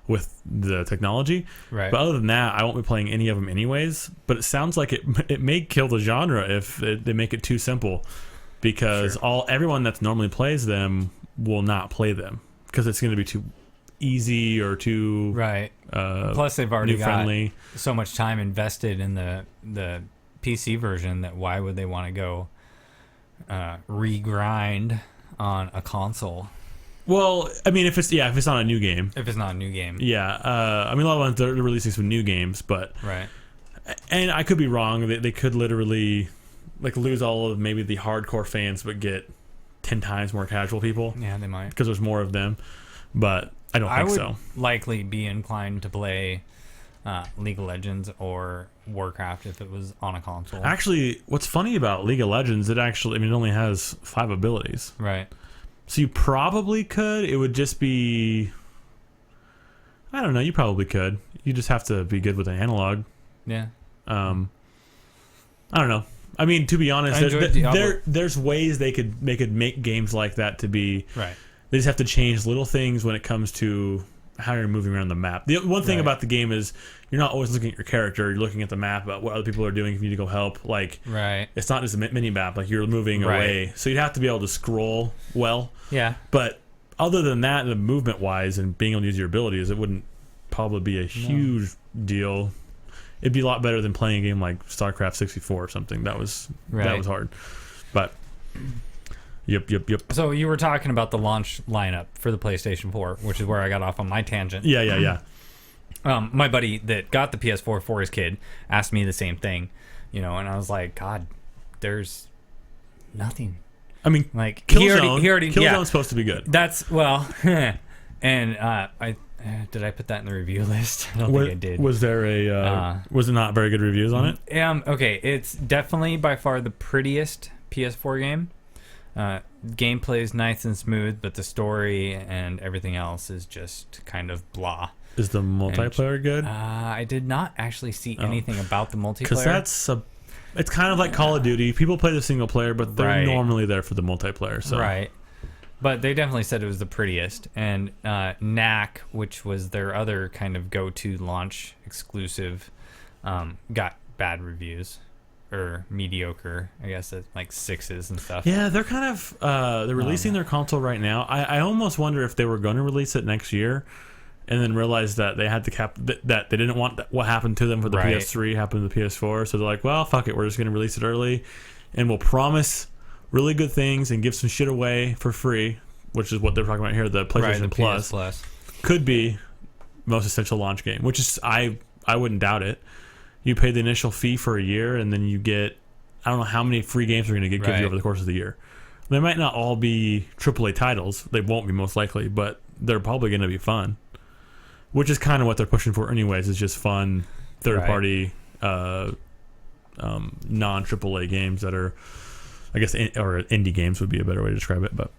with the technology. Right. But other than that, I won't be playing any of them anyways. But it sounds like it may kill the genre if they make it too simple, because everyone that normally plays them will not play them because it's going to be too easy or too Plus, they've already got friendly. so much time invested in the PC version that why would they want to go regrind on a console? Well, I mean, if it's not a new game. If it's not a new game. Yeah. I mean, a lot of ones they're releasing some new games, but and I could be wrong. They could literally like lose all of maybe the hardcore fans, but get 10 times more casual people. Yeah, they might, because there's more of them. But I don't think so. I would likely be inclined to play League of Legends or Warcraft if it was on a console. Actually, what's funny about League of Legends, it only has 5 abilities. Right. So you probably could. It would just be, I don't know. You probably could. You just have to be good with the analog. Yeah. I don't know. I mean, to be honest, there's ways they could make games like that to be. Right. They just have to change little things when it comes to how you're moving around the map. The one thing about the game is you're not always looking at your character. You're looking at the map about what other people are doing if you need to go help. Like, it's not just a mini map. Like, you're moving away. So you'd have to be able to scroll well. Yeah. But other than that, the movement-wise and being able to use your abilities, it wouldn't probably be a huge deal. It'd be a lot better than playing a game like StarCraft 64 or something. That was hard. But Yep. So you were talking about the launch lineup for the PlayStation 4, which is where I got off on my tangent. Yeah. My buddy that got the PS4 for his kid asked me the same thing, and I was like, God, there's nothing. I mean, like Killzone's supposed to be good. That's and I did I put that in the review list? I don't think I did. Was there was it not very good reviews on it? Okay, it's definitely by far the prettiest PS4 game. Gameplay is nice and smooth, but the story and everything else is just kind of blah. Is the multiplayer good? I did not actually see anything about the multiplayer. Because it's kind of like Call of Duty. People play the single player, but they're normally there for the multiplayer. So. Right. But they definitely said it was the prettiest. And Knack, which was their other kind of go-to launch exclusive, got bad reviews. Or mediocre, I guess, at like 6s and stuff. Yeah, they're kind of they're releasing their console right now. I almost wonder if they were going to release it next year, and then realized that they had to that they didn't want what happened to them for the PS3 happened to the PS4. So they're like, well, fuck it, we're just going to release it early, and we'll promise really good things and give some shit away for free, which is what they're talking about here. The PlayStation Plus could be most essential launch game, which is I wouldn't doubt it. You pay the initial fee for a year, and then you get, I don't know how many free games they're going to give you over the course of the year. They might not all be AAA titles. They won't be most likely, but they're probably going to be fun, which is kind of what they're pushing for anyways. It's just fun third-party non-AAA games that are, I guess, or indie games would be a better way to describe it. But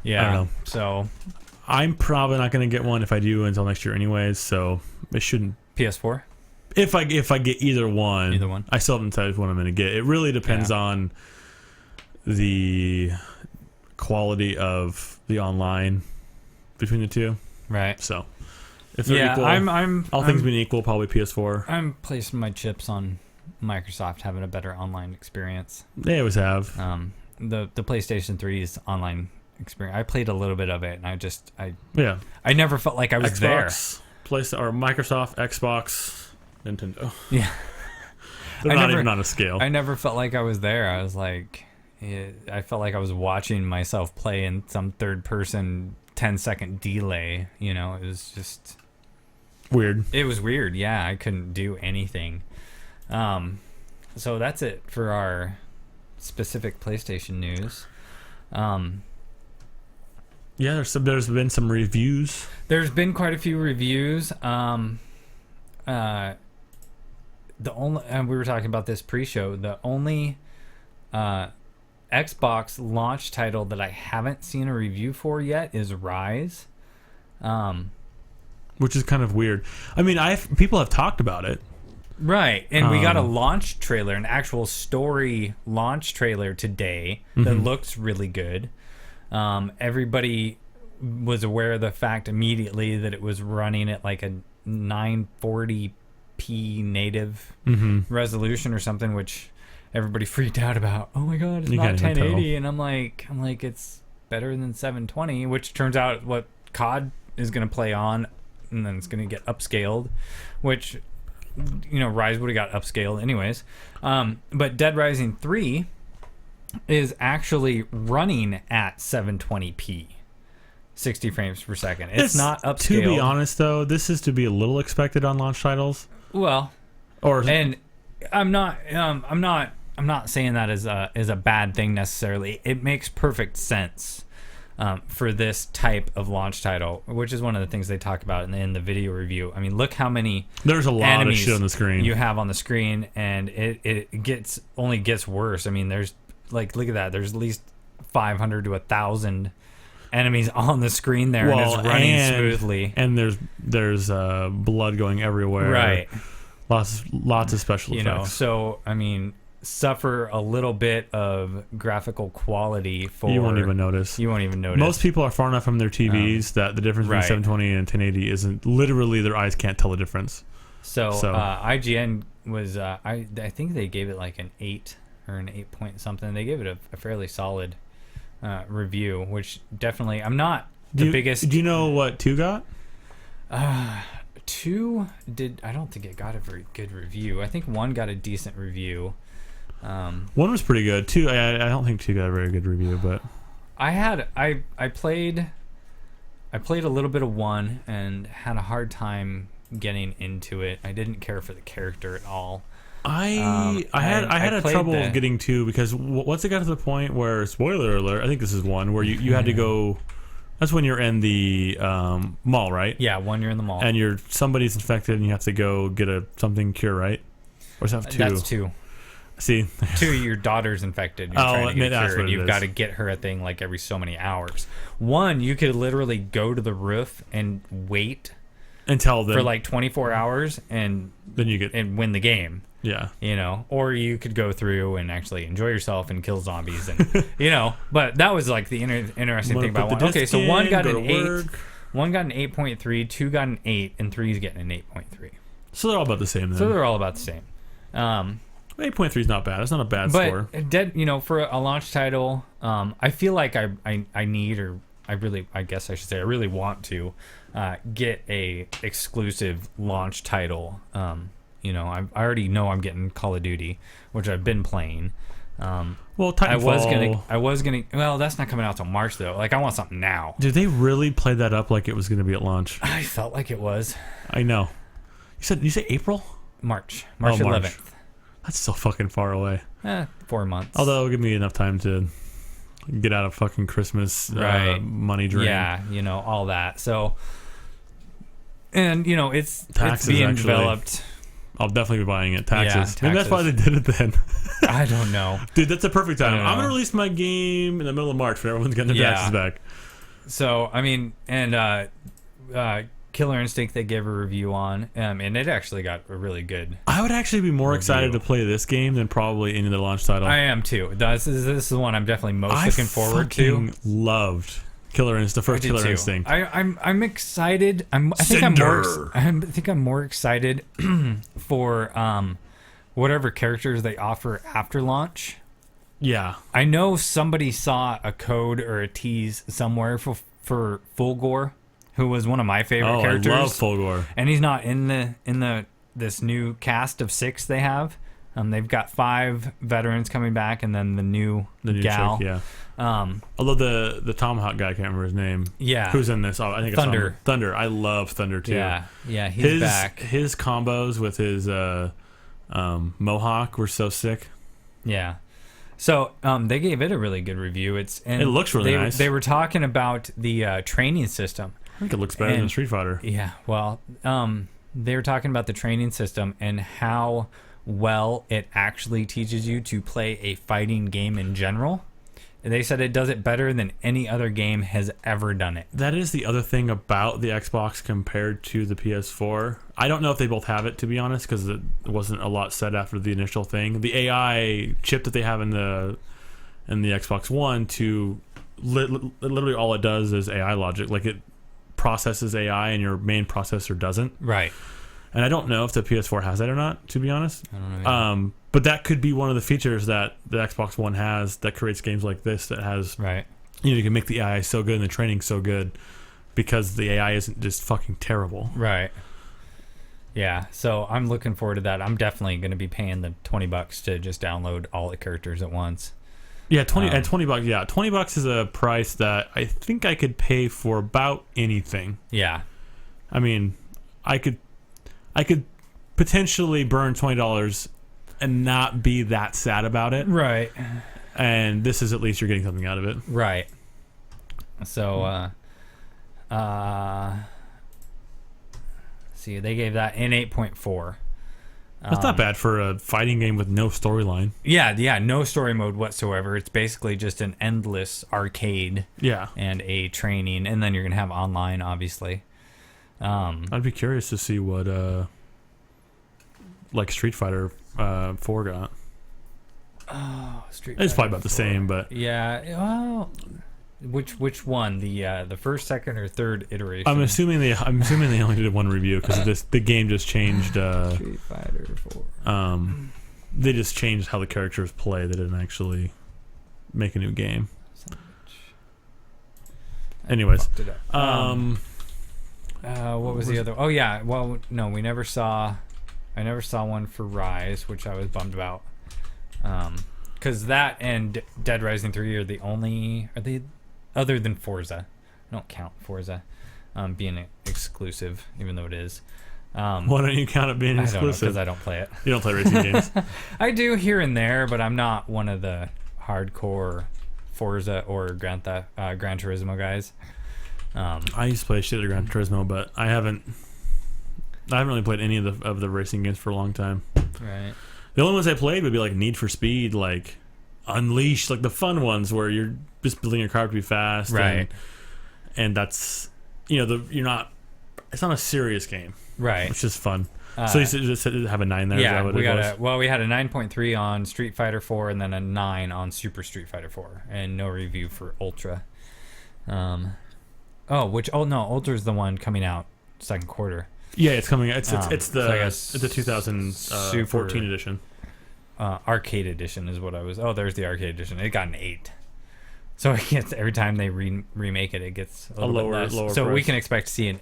yeah, I don't know. So I'm probably not going to get one if I do until next year anyways, so it shouldn't. PS4? If I get either one, I still haven't decided what I'm going to get. It really depends on the quality of the online between the two. Right. So if they're equal, all things being equal, probably PS4. I'm placing my chips on Microsoft having a better online experience. They always have. The PlayStation 3's online experience. I played a little bit of it, and I never felt like I was there. Or Microsoft, Xbox, Nintendo. Yeah. They're not even on a scale. I never felt like I was there. I was like, I felt like I was watching myself play in some third person 10-second delay. It was just. Weird. It was weird. Yeah, I couldn't do anything. So that's it for our specific PlayStation news. Yeah, there's been some reviews. There's been quite a few reviews. The only, and we were talking about this pre-show, the only Xbox launch title that I haven't seen a review for yet is Rise. Which is kind of weird. I mean, people have talked about it. Right, and we got a launch trailer, an actual story launch trailer today that looks really good. Everybody was aware of the fact immediately that it was running at like a 940p native resolution or something, which everybody freaked out about. Oh my god, it's not 1080, and I'm like it's better than 720, which turns out what CoD is going to play on, and then it's going to get upscaled, which, you know, Rise would have got upscaled anyways. But Dead Rising 3 is actually running at 720p, 60 frames per second. It's not upscaled. To be honest, though, this is to be a little expected on launch titles. Well, and I'm not saying that as a bad thing necessarily. It makes perfect sense for this type of launch title, which is one of the things they talk about in the video review. I mean, look how many there's a lot of shit on the screen you have on the screen, and it only gets worse. I mean, there's like, look at that. There's at least 500 to 1,000 enemies on the screen there, and it's running smoothly. And there's blood going everywhere. Right. Lots of special effects. You know, so I mean, suffer a little bit of graphical quality for you won't even notice. Most people are far enough from their TVs that the difference between 720 and 1080 isn't literally, their eyes can't tell the difference. So IGN was I think they gave it like an 8 or an 8 point something. They gave it a fairly solid review, which definitely I'm not the biggest. Do you know what 2 got? 2 did. I don't think it got a very good review. I think 1 got a decent review. 1 was pretty good. 2, I don't think 2 got a very good review, but I played a little bit of 1 and had a hard time getting into it. I didn't care for the character at all. I had a trouble getting 2 because once it got to the point where, spoiler alert, I think this is 1 where you had to go. That's when you're in the mall, right? Yeah, when you're in the mall and somebody's infected and you have to go get something cure, right? Or is that 2? That's 2. See, 2, your daughter's infected. You're trying to get a cure, and you've got to get her a thing like every so many hours. 1, you could literally go to the roof and wait until then for like 24 hours, and then you get and win the game. Yeah, you know, or you could go through and actually enjoy yourself and kill zombies, and you know. But that was like the interesting thing about 1. Okay, so 1 got an 8, 1 got an 8.3, 2 got an 8, and 3 is getting an 8.3. So they're all about the same. Then. So they're all about the same. 8.3 is not bad. It's not a bad score. But you know, for a launch title, I feel like I need, or I guess I should say, I really want to get a exclusive launch title. You know, I already know I'm getting Call of Duty, which I've been playing. Well, Titanfall. I was gonna. Well, that's not coming out till March though. Like, I want something now. Did they really play that up like it was going to be at launch? I felt like it was. I know. You said April? March 11th. That's so fucking far away. 4 months. Although it'll give me enough time to get out of fucking Christmas money drain. Yeah, you know, all that. So, and you know, it's being developed. I'll definitely be buying it. Taxes. Yeah, maybe that's why they did it then. I don't know. Dude, that's a perfect time. I'm going to release my game in the middle of March when everyone's getting their taxes back. So, I mean, and Killer Instinct they gave a review on, and it actually got a really good I would actually be more excited to play this game than probably any of the launch title. I am too. This is the one I'm definitely most looking forward to. I loved Killer Instinct, the first Killer Instinct. I'm excited. I think I'm more excited for whatever characters they offer after launch. Yeah, I know somebody saw a code or a tease somewhere for Fulgore, who was one of my favorite characters. I love Fulgore, and he's not in this new cast of 6 they have. They've got 5 veterans coming back, and then the new gal. chick, yeah. Um, Although the Tomahawk guy, I can't remember his name. Yeah. Who's in this? Oh, I think Thunder. It's Thunder. I love Thunder too. Yeah, he's back. His combos with his Mohawk were so sick. Yeah. So they gave it a really good review. It looks really nice. They were talking about the training system. I think it looks better than Street Fighter. Yeah, well, they were talking about the training system and how well it actually teaches you to play a fighting game in general. And they said it does it better than any other game has ever done it. That is the other thing about the Xbox compared to the PS4. I don't know if they both have it, to be honest, because it wasn't a lot said after the initial thing. The AI chip that they have in the Xbox One, literally all it does is AI logic. Like, it processes AI and your main processor doesn't. Right. And I don't know if the PS4 has that or not, to be honest. I don't know. But that could be one of the features that the Xbox One has that creates games like this, that has, right. You can make the AI so good and the training so good because the AI isn't just fucking terrible. Right. Yeah, so I'm looking forward to that. I'm definitely going to be paying the $20 to just download all the characters at once. Yeah, $20. Yeah, $20 is a price that I think I could pay for about anything. Yeah. I mean, I could potentially burn $20 and not be that sad about it. Right. And this is, at least you're getting something out of it. Right. So, see, they gave that an 8.4. That's not bad for a fighting game with no storyline. Yeah, no story mode whatsoever. It's basically just an endless arcade. Yeah. And a training, and then you're gonna have online, obviously. I'd be curious to see what like Street Fighter 4 got. Oh, Street It's Fighter probably about the 4. same, but Yeah. Well, which one? The first, second, or third iteration? I'm assuming they only did one review because the game just changed. Street Fighter 4. They just changed how the characters play. They didn't actually make a new game. Anyways, what was the other? Oh yeah. Well, no, I never saw one for Rise, which I was bummed about. Because that and Dead Rising 3 are the only. Are they other than Forza? I don't count Forza being exclusive, even though it is. Why don't you count it being exclusive? Because I don't play it. You don't play racing games. I do here and there, but I'm not one of the hardcore Forza or Gran Turismo guys. I used to play shit at Gran Turismo, but I haven't really played any of the racing games for a long time. Right. The only ones I played would be like Need for Speed, like Unleashed, like the fun ones where you're just building your car to be fast, right? And that's it's not a serious game, right? It's just fun. So you just have a 9 there. Yeah, we had a 9.3 on Street Fighter 4 and then a 9 on Super Street Fighter 4, and no review for Ultra. Ultra is the one coming out second quarter. Yeah, it's coming. It's the 2014 Super edition. Arcade edition is what I was. Oh, there's the arcade edition. It got an 8. So it gets, every time they remake it, it gets a little bit less. Lower so price. we can expect to see an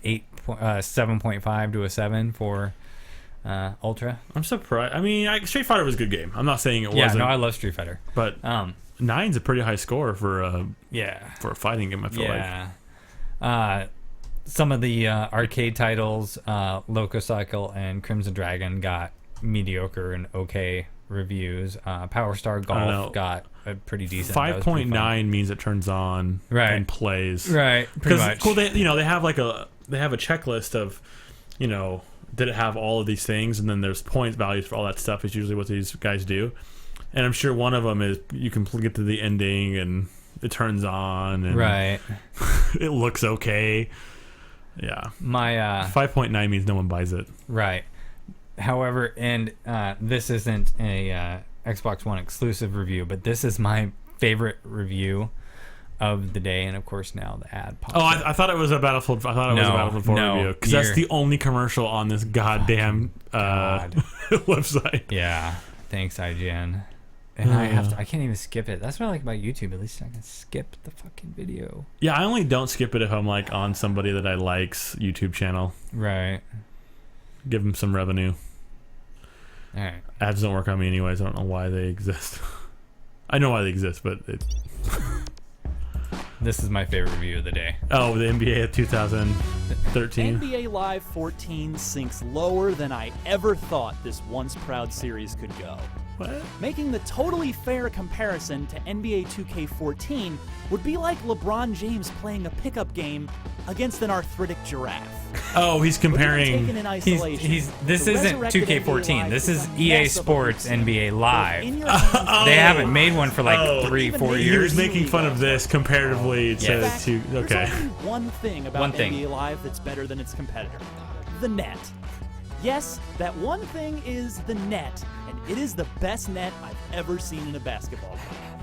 7.5 to a 7 for Ultra. I'm surprised. I mean, Street Fighter was a good game. I'm not saying it wasn't. Yeah, no, I love Street Fighter. But 9's a pretty high score for a fighting game, I feel like. Some of the arcade titles, Loco Cycle and Crimson Dragon, got mediocre and okay reviews. Power Star Golf got a pretty decent. 5.9 means it turns on and plays. Right, pretty much. Cool. They have a checklist of, did it have all of these things, and then there's points values for all that stuff. Is usually what these guys do, and I'm sure one of them is you can get to the ending and it turns on and it looks okay. Yeah. My 5.9 means no one buys it. Right. However, and this isn't a Xbox One exclusive review, but this is my favorite review of the day, and of course now the ad pops. I thought it was a Battlefield. I thought it was a Battlefield 4 review because that's the only commercial on this goddamn website. Yeah. Thanks, IGN. And I can't even skip it. That's what I like about YouTube. At least I can skip the fucking video. Yeah, I only don't skip it if I'm like on somebody that I like's YouTube channel. Right. Give them some revenue. All right. Ads don't work on me anyways. I don't know why they exist. I know why they exist, but This is my favorite review of the day. oh, the NBA of 2013. NBA Live 14 sinks lower than I ever thought this once proud series could go. What? Making the totally fair comparison to NBA 2K14 would be like LeBron James playing a pickup game against an arthritic giraffe. Oh, he's comparing. Taken in isolation, This the isn't resurrected 2K14. NBA Live This is is a EA mess of Sports abuse. NBA In Live. your hands, They haven't made one for like Oh. 3-4 He years. was making fun of this comparatively Yes. to. There's Okay. only one thing about One thing. NBA Live that's better than its competitor. The net. Yes, that one thing is the net, and it is the best net I've ever seen in a basketball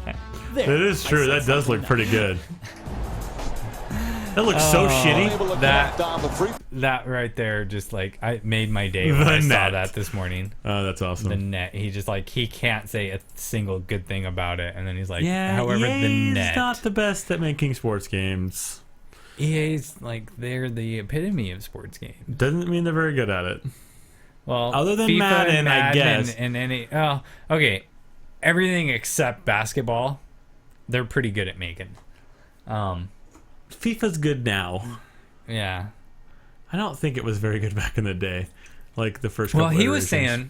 game. There, That is I true. said That does something look pretty nice. good. That looks so shitty. That right there just like I made my day when The I saw net. that this morning. Oh, that's awesome. The net. He just like he can't say a single good thing about it, and then he's like, yeah, however, the EA's net. not the best at making sports games. EA's like they're the epitome of sports games. Doesn't mean they're very good at it. Well, Other than FIFA Madden, and I guess. and any everything except basketball, they're pretty good at making. FIFA's good now. Yeah. I don't think it was very good back in the day, like the first. Well, couple he was iterations.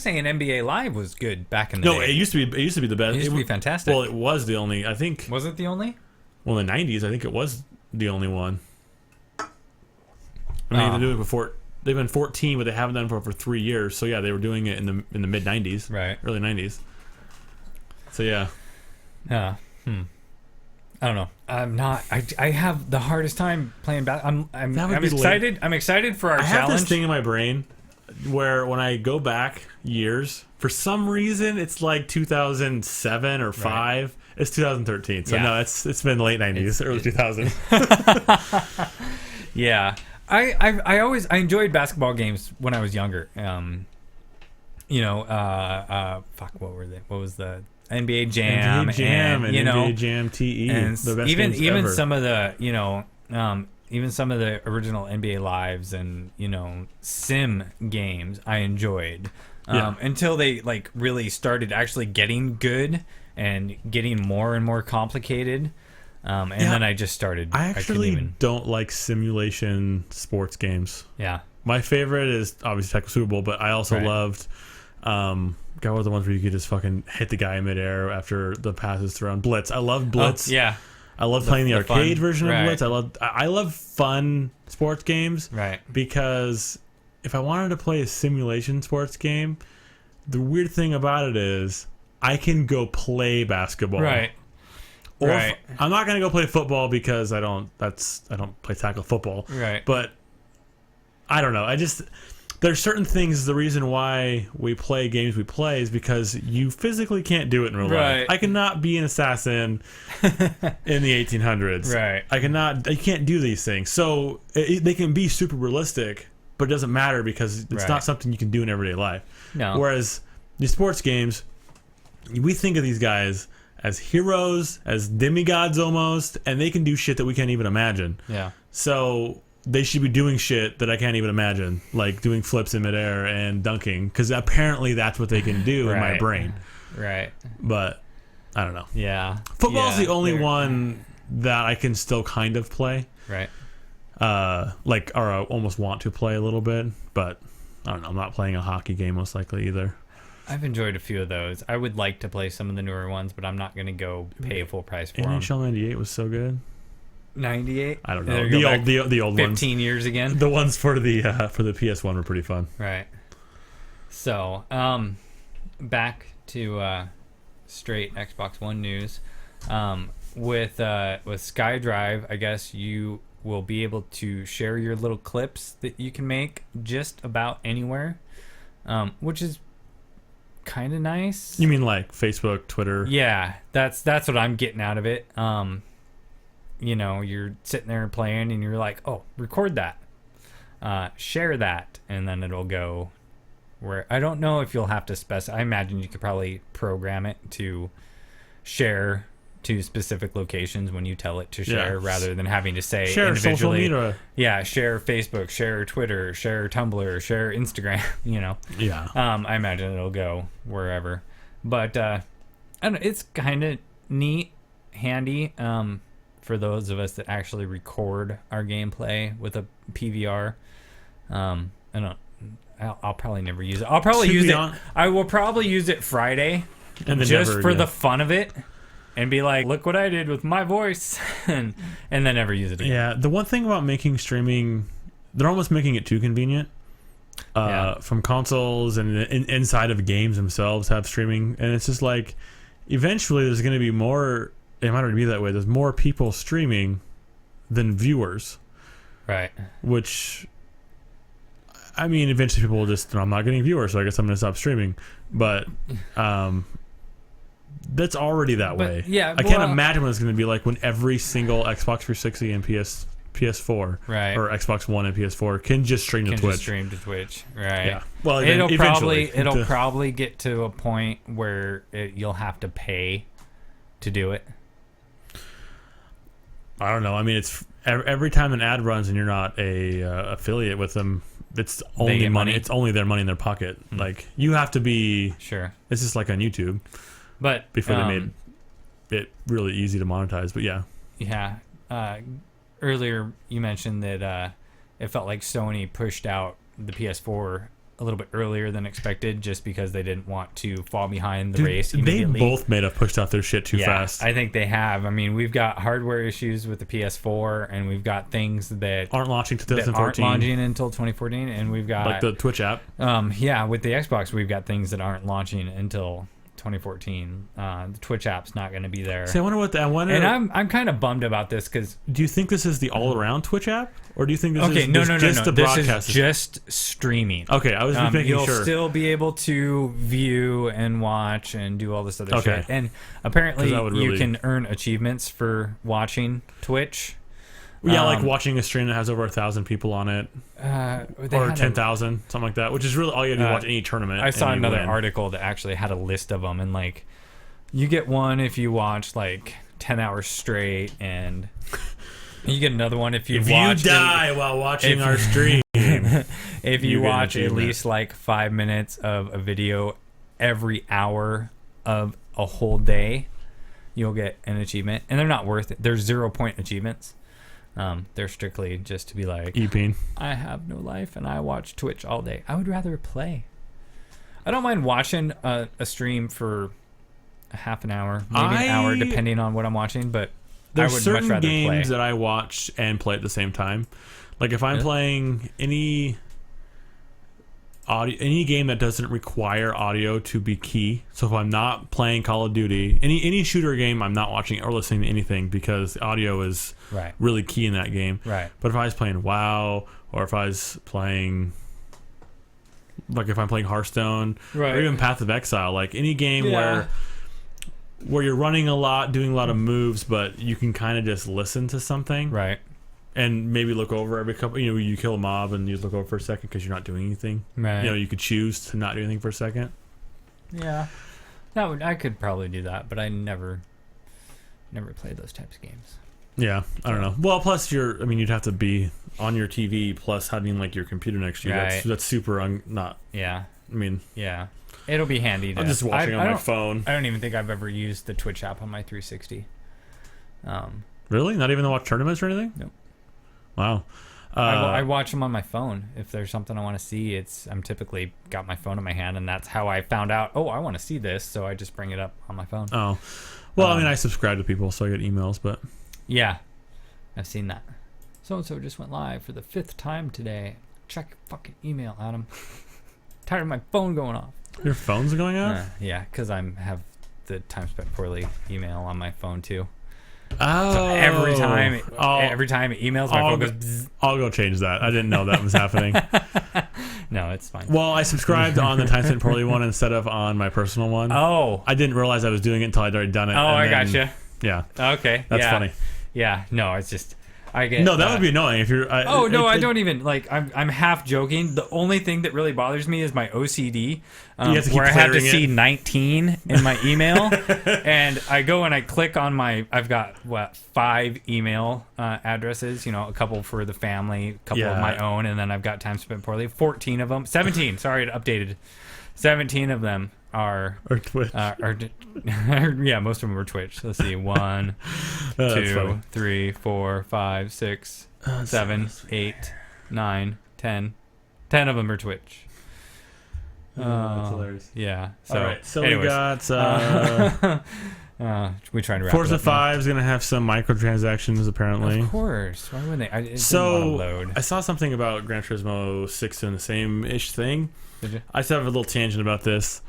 saying NBA Live was good back in the No, day. it used to be. It used to be the best. It used to be wa- fantastic. Well, it was the only. I think. Was it the only? Well, in the '90s, I think it was the only one. I mean, Oh. they're doing it before. They've been 14, but they haven't done it for 3 years. So yeah, they were doing it in the mid '90s, Right. early '90s. So yeah, Yeah. I don't know. I'm not. I have the hardest time playing back. I'm That would be excited. I'm excited for our I have challenge. this thing in my brain where when I go back years, for some reason, it's like 2007 or 5. It's 2013. So Yeah. no, it's been late '90s, early 2000s. Yeah. I always enjoyed basketball games when I was younger. Fuck, what were they? What was the NBA Jam? NBA Jam and you know, NBA Jam TE, and the best even games even ever. some of the even some of the original NBA Lives and sim games I enjoyed Yeah. until they like really started actually getting good and getting more and more complicated. And Yeah. then I just started. I couldn't actually even, don't like simulation sports games. yeah. My favorite is obviously Tech Super Bowl, but I also Right. loved what were the ones where you could just fucking hit the guy in midair after the pass is thrown. Blitz. I love Blitz. Oh, yeah. I love playing the the arcade fun- version of right. Blitz. I love fun sports games. Right. Because if I wanted to play a simulation sports game, the weird thing about it is I can go play basketball. Right. Or Right. I'm not gonna go play football because I don't play tackle football. Right. But I don't know. There's certain things. The reason why we play games we play is because you physically can't do it in real Right. life. I cannot be an assassin in the 1800s. Right. I can't do these things. So they can be super realistic, but it doesn't matter because it's Right. not something you can do in everyday life. No. Whereas the sports games, we think of these guys as heroes, as demigods almost, and they can do shit that we can't even imagine. Yeah. So they should be doing shit that I can't even imagine, like doing flips in midair and dunking, because apparently that's what they can do in my Right. brain. Right. But I don't know. Yeah. Football's Yeah, the only they're- one that I can still kind of play, Right. or I almost want to play a little bit, but I don't know. I'm not playing a hockey game most likely either. I've enjoyed a few of those. I would like to play some of the newer ones, but I'm not going to go pay a full price for them. NHL '98 was so good. 98? I don't There know. you go back The old ones. 15 years again. The ones for the PS1 were pretty fun. Right. So, back to straight Xbox One news. With SkyDrive, I guess you will be able to share your little clips that you can make just about anywhere, which is kind of nice. You mean like Facebook, Twitter? Yeah, that's what I'm getting out of it. You're sitting there playing and you're like, oh, record that, share that, and then it'll go where I don't know if you'll have to specify. I imagine you could probably program it to share to specific locations when you tell it to Yeah. share, rather than having to say Share social individually. media. Yeah, share Facebook, share Twitter, share Tumblr, share Instagram. Yeah. I imagine it'll go wherever. But I don't know, it's kind of neat, handy for those of us that actually record our gameplay with a PVR. I'll probably never use it. I'll probably To use be it. hon- I will probably use it Friday, And then just never for the again. fun of it, and be like, "Look what I did with my voice," and then never use it again. Yeah, the one thing about making streaming, they're almost making it too convenient. Yeah. From consoles and inside of games themselves have streaming, and it's just like, eventually there's going to be more. It might already be that way. There's more people streaming than viewers, Right. which, I mean, eventually people will just, I'm not getting viewers, so I guess I'm going to stop streaming. But that's already that But, way. yeah, I can't well- imagine what it's going to be like when every single Xbox 360 and PS4 Right. or Xbox One and PS4 can just stream to Can Twitch. just stream to Twitch. Right. Yeah. Well, It'll eventually. probably get to a point where you'll have to pay to do it. I don't know. I mean, it's every time an ad runs and you're not a affiliate with them, it's only get money. money. It's only their money in their pocket. Like, you have to be. Sure. It's just like on YouTube But before they made it really easy to monetize. But yeah, Yeah. Earlier you mentioned that it felt like Sony pushed out the PS4 a little bit earlier than expected, just because they didn't want to fall behind the Dude, race they immediately. both may have pushed out their shit too fast. I think they have. I mean, we've got hardware issues with the PS4, and we've got things that aren't launching to that aren't 2014, launching until 2014, and we've got like the Twitch app. yeah, with the Xbox, we've got things that aren't launching until 2014. The Twitch app's not going to be there. See, I wonder what that. I wonder. And I'm kind of bummed about this because do you think this is the all-around Twitch app, or do you think this okay, is no, just the this broadcast? is just streaming. Okay, I was just making you'll sure. still be able to view and watch and do all this other Okay. shit. And apparently, 'Cause that would you really- can earn achievements for watching Twitch. Yeah, like watching a stream that has over 1,000 people on it, They or had a- 10,000, something like that. Which is really all you have to watch any tournament. I saw and you another win. article that actually had a list of them, and like, you get one if you watch like 10 hours straight, and you get another one if you If watch you die while watching if- our stream, if you you get an watch at achievement. least like 5 minutes of a video every hour of a whole day, you'll get an achievement. And they're not worth it. They're 0-point achievements. They're strictly just to be like, Epeen. I have no life and I watch Twitch all day. I would rather play. I don't mind watching a stream for a half an hour, maybe an hour, depending on what I'm watching, but There's I would certain much rather games play. that I watch and play at the same time. Like if I'm Yeah. playing any game that doesn't require audio to be key. So if I'm not playing Call of Duty, any shooter game, I'm not watching or listening to anything because the audio is Right. really key in that game. Right. But if I was playing WoW, or if I was playing, like if I'm playing Hearthstone, Right. or even Path of Exile, like any game Yeah. where you're running a lot, doing a lot of moves, but you can kind of just listen to something, Right. and maybe look over every couple. You kill a mob and you look over for a second because you're not doing anything. Right. You could choose to not do anything for a second. Yeah. I could probably do that, but I never played those types of games. Yeah, I don't know. Well, plus you'd have to be on your TV plus having like your computer next to you. Right. That's super not. Yeah. I mean, Yeah. It'll be handy. I'm just watching on my don't- phone. I don't even think I've ever used the Twitch app on my 360. Really? Not even to watch tournaments or anything? Nope. Wow. I watch them on my phone. If there's something I want to see, I'm typically got my phone in my hand, and that's how I found out, I want to see this, so I just bring it up on my phone. Oh. Well, I mean, I subscribe to people, so I get emails, but Yeah. I've seen that. So-and-so just went live for the 5th time today. Check your fucking email, Adam. Tired of my phone going off. your phone's going off? Yeah, because I have the Time Spent Poorly email on my phone, too. Oh. So every time it emails, my I'll phone go- goes bzz. I'll go change that. I didn't know that was happening. No, it's fine. Well, I subscribed on the Time Spent Poorly one instead of on my personal one. Oh. I didn't realize I was doing it until I'd already done it. Oh, and I then- gotcha. Yeah. Okay. That's yeah. funny. Yeah. No, it's just I get No, that would be annoying if you're. Oh no, I don't even like. I'm half joking. The only thing that really bothers me is my OCD, You have to keep where I have to clearing see it. 19 in my email, and I go and I click on my. I've got 5 email addresses. You know, a couple for the family, a couple of Yeah. my own, and then I've got time spent poorly. 14 of them, 17. Sorry, it updated. 17 of them are. Or Twitch. Yeah, most of them were Twitch. Let's see, 1, That's 2, funny. 3, 4, 5, 6, 7, 8, 9, 10. 10 of them are Twitch. That's hilarious. Yeah. So, All right, so anyways, we got we trying to wrap Forza it up now. 5 is going to have some microtransactions apparently. Of course. Why wouldn't they? It didn't So want to load. I saw something about Gran Turismo 6 doing the same ish thing. Did you? I just have a little tangent about this.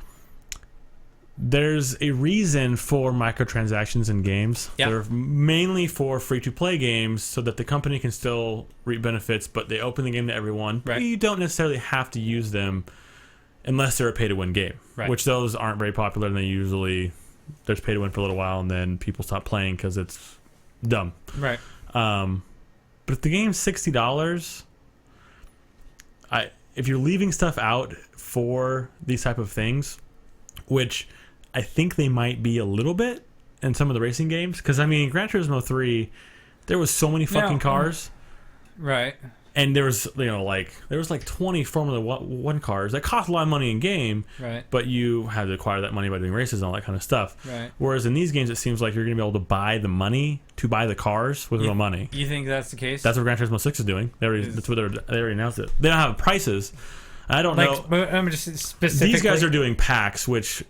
There's a reason for microtransactions in games. Yep. They're mainly for free-to-play games so that the company can still reap benefits, but they open the game to everyone. Right. You don't necessarily have to use them unless they're a pay-to-win game, Right. which those aren't very popular, and they usually there's pay-to-win for a little while, and then people stop playing because it's dumb. Right. But if the game's $60, if you're leaving stuff out for these type of things, which I think they might be a little bit in some of the racing games, because I mean, Gran Turismo 3, there was so many fucking cars, Right. and there was there was like 20 Formula One cars that cost a lot of money in game, Right. but you had to acquire that money by doing races and all that kind of stuff. Right. Whereas in these games, it seems like you're going to be able to buy the money to buy the cars with real money. You think that's the case? That's what Gran Turismo 6 is doing. They already announced it. They don't have prices. I don't know. But I'm just specifically. These guys are doing packs, which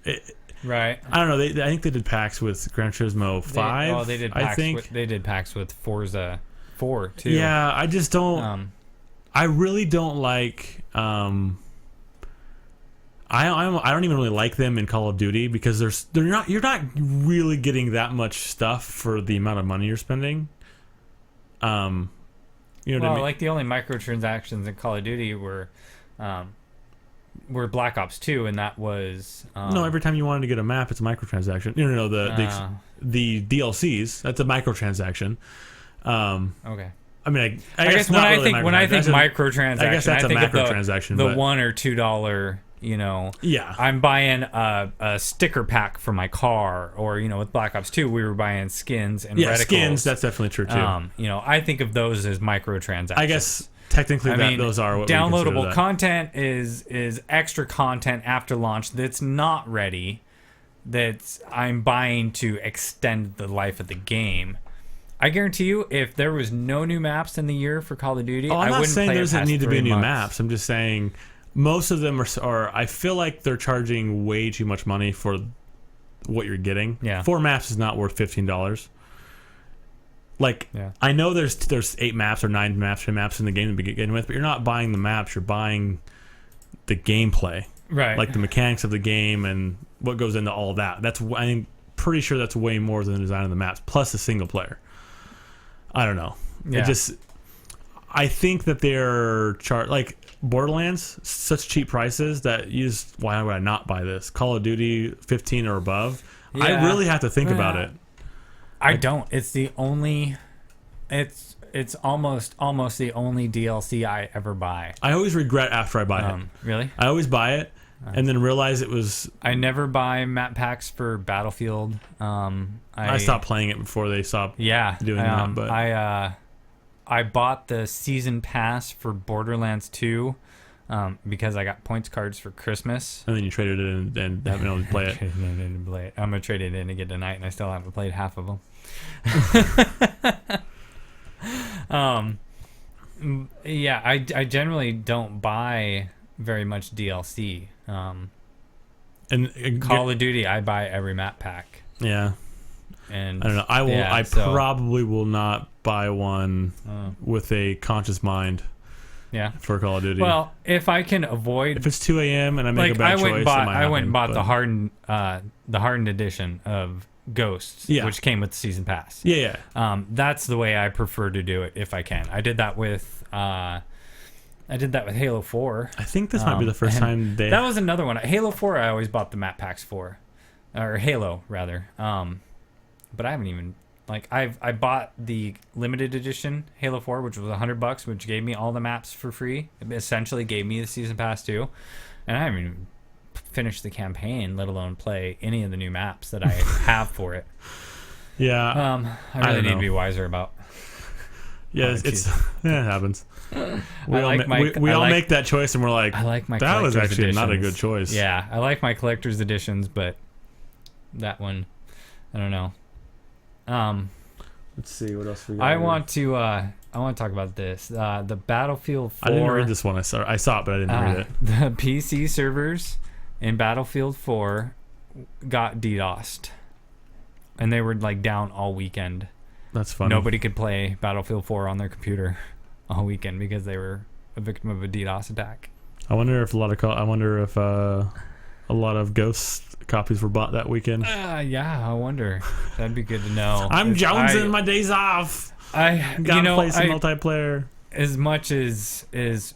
right. I don't know. I think they did packs with Gran Turismo 5. They did packs. I think They did packs with Forza 4 too. Yeah, I just don't. I really don't like. I don't even really like them in Call of Duty because you're not really getting that much stuff for the amount of money you're spending. You know what I mean? Like the only microtransactions in Call of Duty were Black Ops 2, and that was no, every time you wanted to get a map, it's a microtransaction. No, the DLCs, that's a microtransaction. Okay. I mean, I guess when I think microtransaction, I guess that's I think a of the macrotransaction, $1 but- or $2. Yeah. I'm buying a sticker pack for my car, or with Black Ops 2, we were buying skins and reticles. Skins. That's definitely true too. I think of those as microtransactions. I guess technically those are what downloadable we consider that. content is extra content after launch that's not ready, that I'm buying to extend the life of the game. I guarantee you, if there was no new maps in the year for Call of Duty, I'm I not wouldn't saying play there it doesn't past need to be 3 new months. maps. I'm just saying most of them are. I feel like they're charging way too much money for what you're getting. Yeah. 4 maps is not worth $15. Like, Yeah. I know there's 8 maps or 9 maps, 10 maps in the game to begin with, but you're not buying the maps. You're buying the gameplay, Right. like the mechanics of the game and what goes into all that. I'm pretty sure that's way more than the design of the maps plus the single player. I don't know. Yeah. I think that they're like Borderlands, such cheap prices that why would I not buy this? Call of Duty 15 or above. Yeah. I really have to think about it. I don't. It's the only. It's almost the only DLC I ever buy. I always regret after I buy it. Really? I always buy it and then realize it was. I never buy map packs for Battlefield. I stopped playing it before they stopped. Yeah, doing that. But I bought the season pass for Borderlands 2 because I got points cards for Christmas. and then you traded it in and haven't been able to play it. I'm gonna trade it in again tonight, and I still haven't played half of them. Yeah, I generally don't buy very much DLC. And Call of Duty, I buy every map pack. Yeah. And I don't know. I will. yeah, I so- probably will not buy one with a conscious mind yeah. for Call of Duty. Well, if I can avoid, if it's 2 a.m. and I make a bad choice, I went and bought the hardened edition of Ghosts, Yeah. which came with the season pass. Yeah, yeah. That's the way I prefer to do it if I can. I did that with Halo 4. I think this might be the first and time they. That was another one. Halo 4, I always bought the map packs for, or Halo rather. But I haven't even Like I bought the limited edition Halo 4, which was $100, which gave me all the maps for free. It essentially gave me the season pass too, and I haven't even finished the campaign, let alone play any of the new maps that I have for it. Yeah. I really need to be wiser about. Yeah, it happens. We all like make that choice, and we're like, I like my that was collector's actually not a editions. good choice. Yeah, I like my collector's editions, but that one, I don't know. Let's see what else we got. I want to talk about this. The Battlefield 4. I didn't read this one. I saw it, but I didn't read it. The PC servers in Battlefield 4 got DDoSed, and they were like down all weekend. That's funny. Nobody could play Battlefield 4 on their computer all weekend because they were a victim of a DDoS attack. I wonder if a lot of Ghost copies were bought that weekend. Yeah, I wonder. That'd be good to know. I'm jonesing my days off. I gotta play some multiplayer. As much as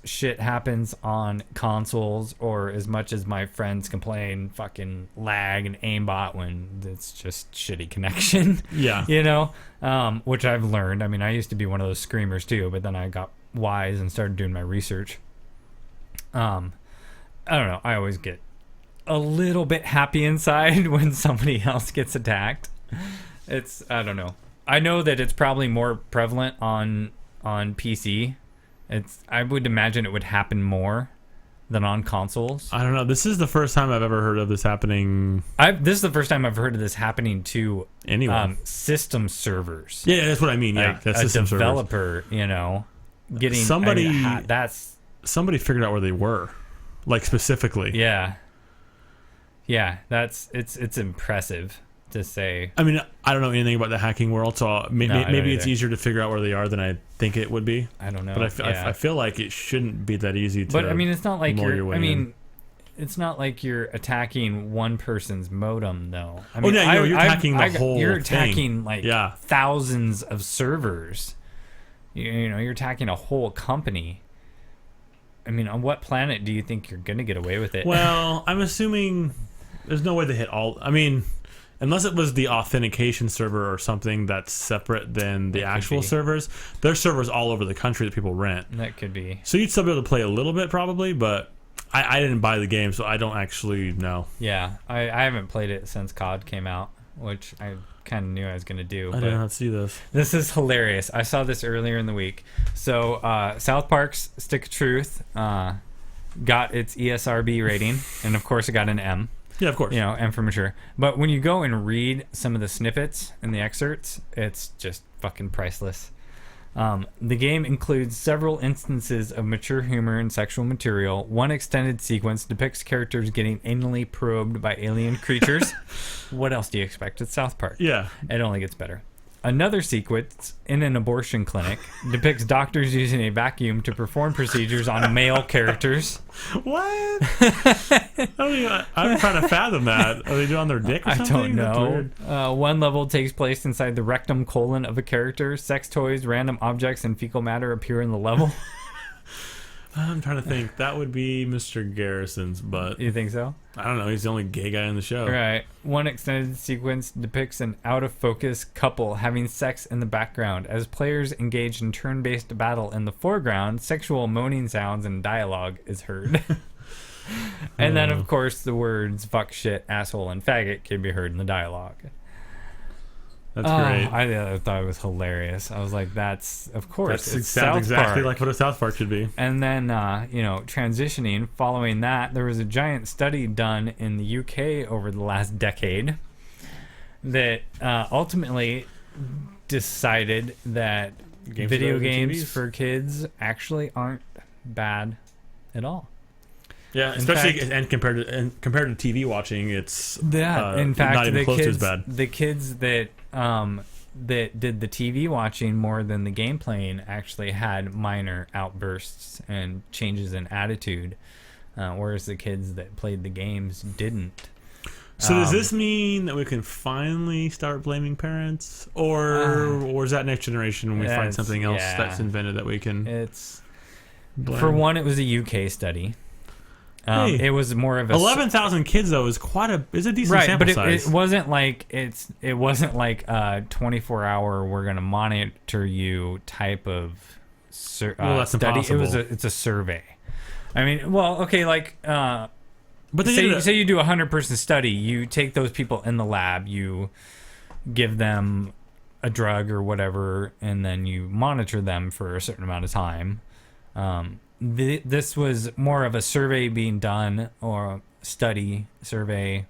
shit happens on consoles, or as much as my friends complain fucking lag and aimbot when it's just shitty connection. Yeah. You know? Which I've learned. I mean, I used to be one of those screamers too, but then I got wise and started doing my research. I don't know. I always get a little bit happy inside when somebody else gets attacked. I don't know. I know that it's probably more prevalent on PC. I would imagine it would happen more than on consoles. I don't know. This is the first time I've ever heard of this happening. This is the first time I've heard of this happening to anyone. System servers. Yeah, that's what I mean. Yeah, Like that's a system developer, getting somebody. that's Somebody figured out where they were, like specifically. yeah. It's impressive to say. I mean, I don't know anything about the hacking world, so maybe it's either. easier to figure out where they are than I think it would be. I don't know. But I feel like it shouldn't be that easy to. But I mean, it's not like mull your way in. it's not like you're attacking one person's modem, though. I Oh, mean, no, you're attacking the whole You're thing. attacking like Yeah. thousands of servers. You're attacking a whole company. I mean, on what planet do you think you're gonna get away with it? Well, I'm assuming there's no way to hit all. I mean, unless it was the authentication server or something that's separate than the actual servers. There's servers all over the country that people rent. That could be. So you'd still be able to play a little bit probably, but I didn't buy the game, so I don't actually know. Yeah, I haven't played it since CoD came out, which I kind of knew I was going to do. I did not see this. This is hilarious. I saw this earlier in the week. So South Park's Stick of Truth got its ESRB rating, and of course it got an M. Yeah, of course. M for mature. But when you go and read some of the snippets and the excerpts, it's just fucking priceless. The game includes several instances of mature humor and sexual material. One extended sequence depicts characters getting anally probed by alien creatures. What else do you expect? It's South Park. Yeah. It only gets better. Another sequence in an abortion clinic depicts doctors using a vacuum to perform procedures on male characters. What? I'm trying to fathom that. Are they doing on their dick or I something? don't That's know. weird. One level takes place inside the rectum colon of a character. Sex toys, random objects, and fecal matter appear in the level. I'm trying to think. That would be Mr. Garrison's, but You think so? I don't know. He's the only gay guy in the show. Right. One extended sequence depicts an out-of-focus couple having sex in the background. As players engage in turn-based battle in the foreground, sexual moaning sounds and dialogue is heard. And then, of course, the words fuck, shit, asshole, and faggot can be heard in the dialogue. That's great. I thought it was hilarious. I was like, that's, of course, That it's sounds South exactly Park. like what a South Park should be. And then, transitioning, following that, there was a giant study done in the UK over the last decade that ultimately decided that video games for kids actually aren't bad at all. Yeah, In especially fact- compared to TV watching, it's In fact, not even close to as bad. the kids that did the TV watching more than the game playing actually had minor outbursts and changes in attitude, whereas the kids that played the games didn't. So does this mean that we can finally start blaming parents, or is that next generation when we find something else that's invented that we can It's blame? for one, it was a UK study. Hey, It was more of a 11,000 kids though is a decent right, sample but size. it wasn't like it wasn't like a 24-hour we're gonna monitor you type of Well, that's study. impossible. It's a survey. I mean, well, okay, like But they say you do a 100-person study, you take those people in the lab, you give them a drug or whatever, and then you monitor them for a certain amount of time. This was more of a survey being done, or study, survey,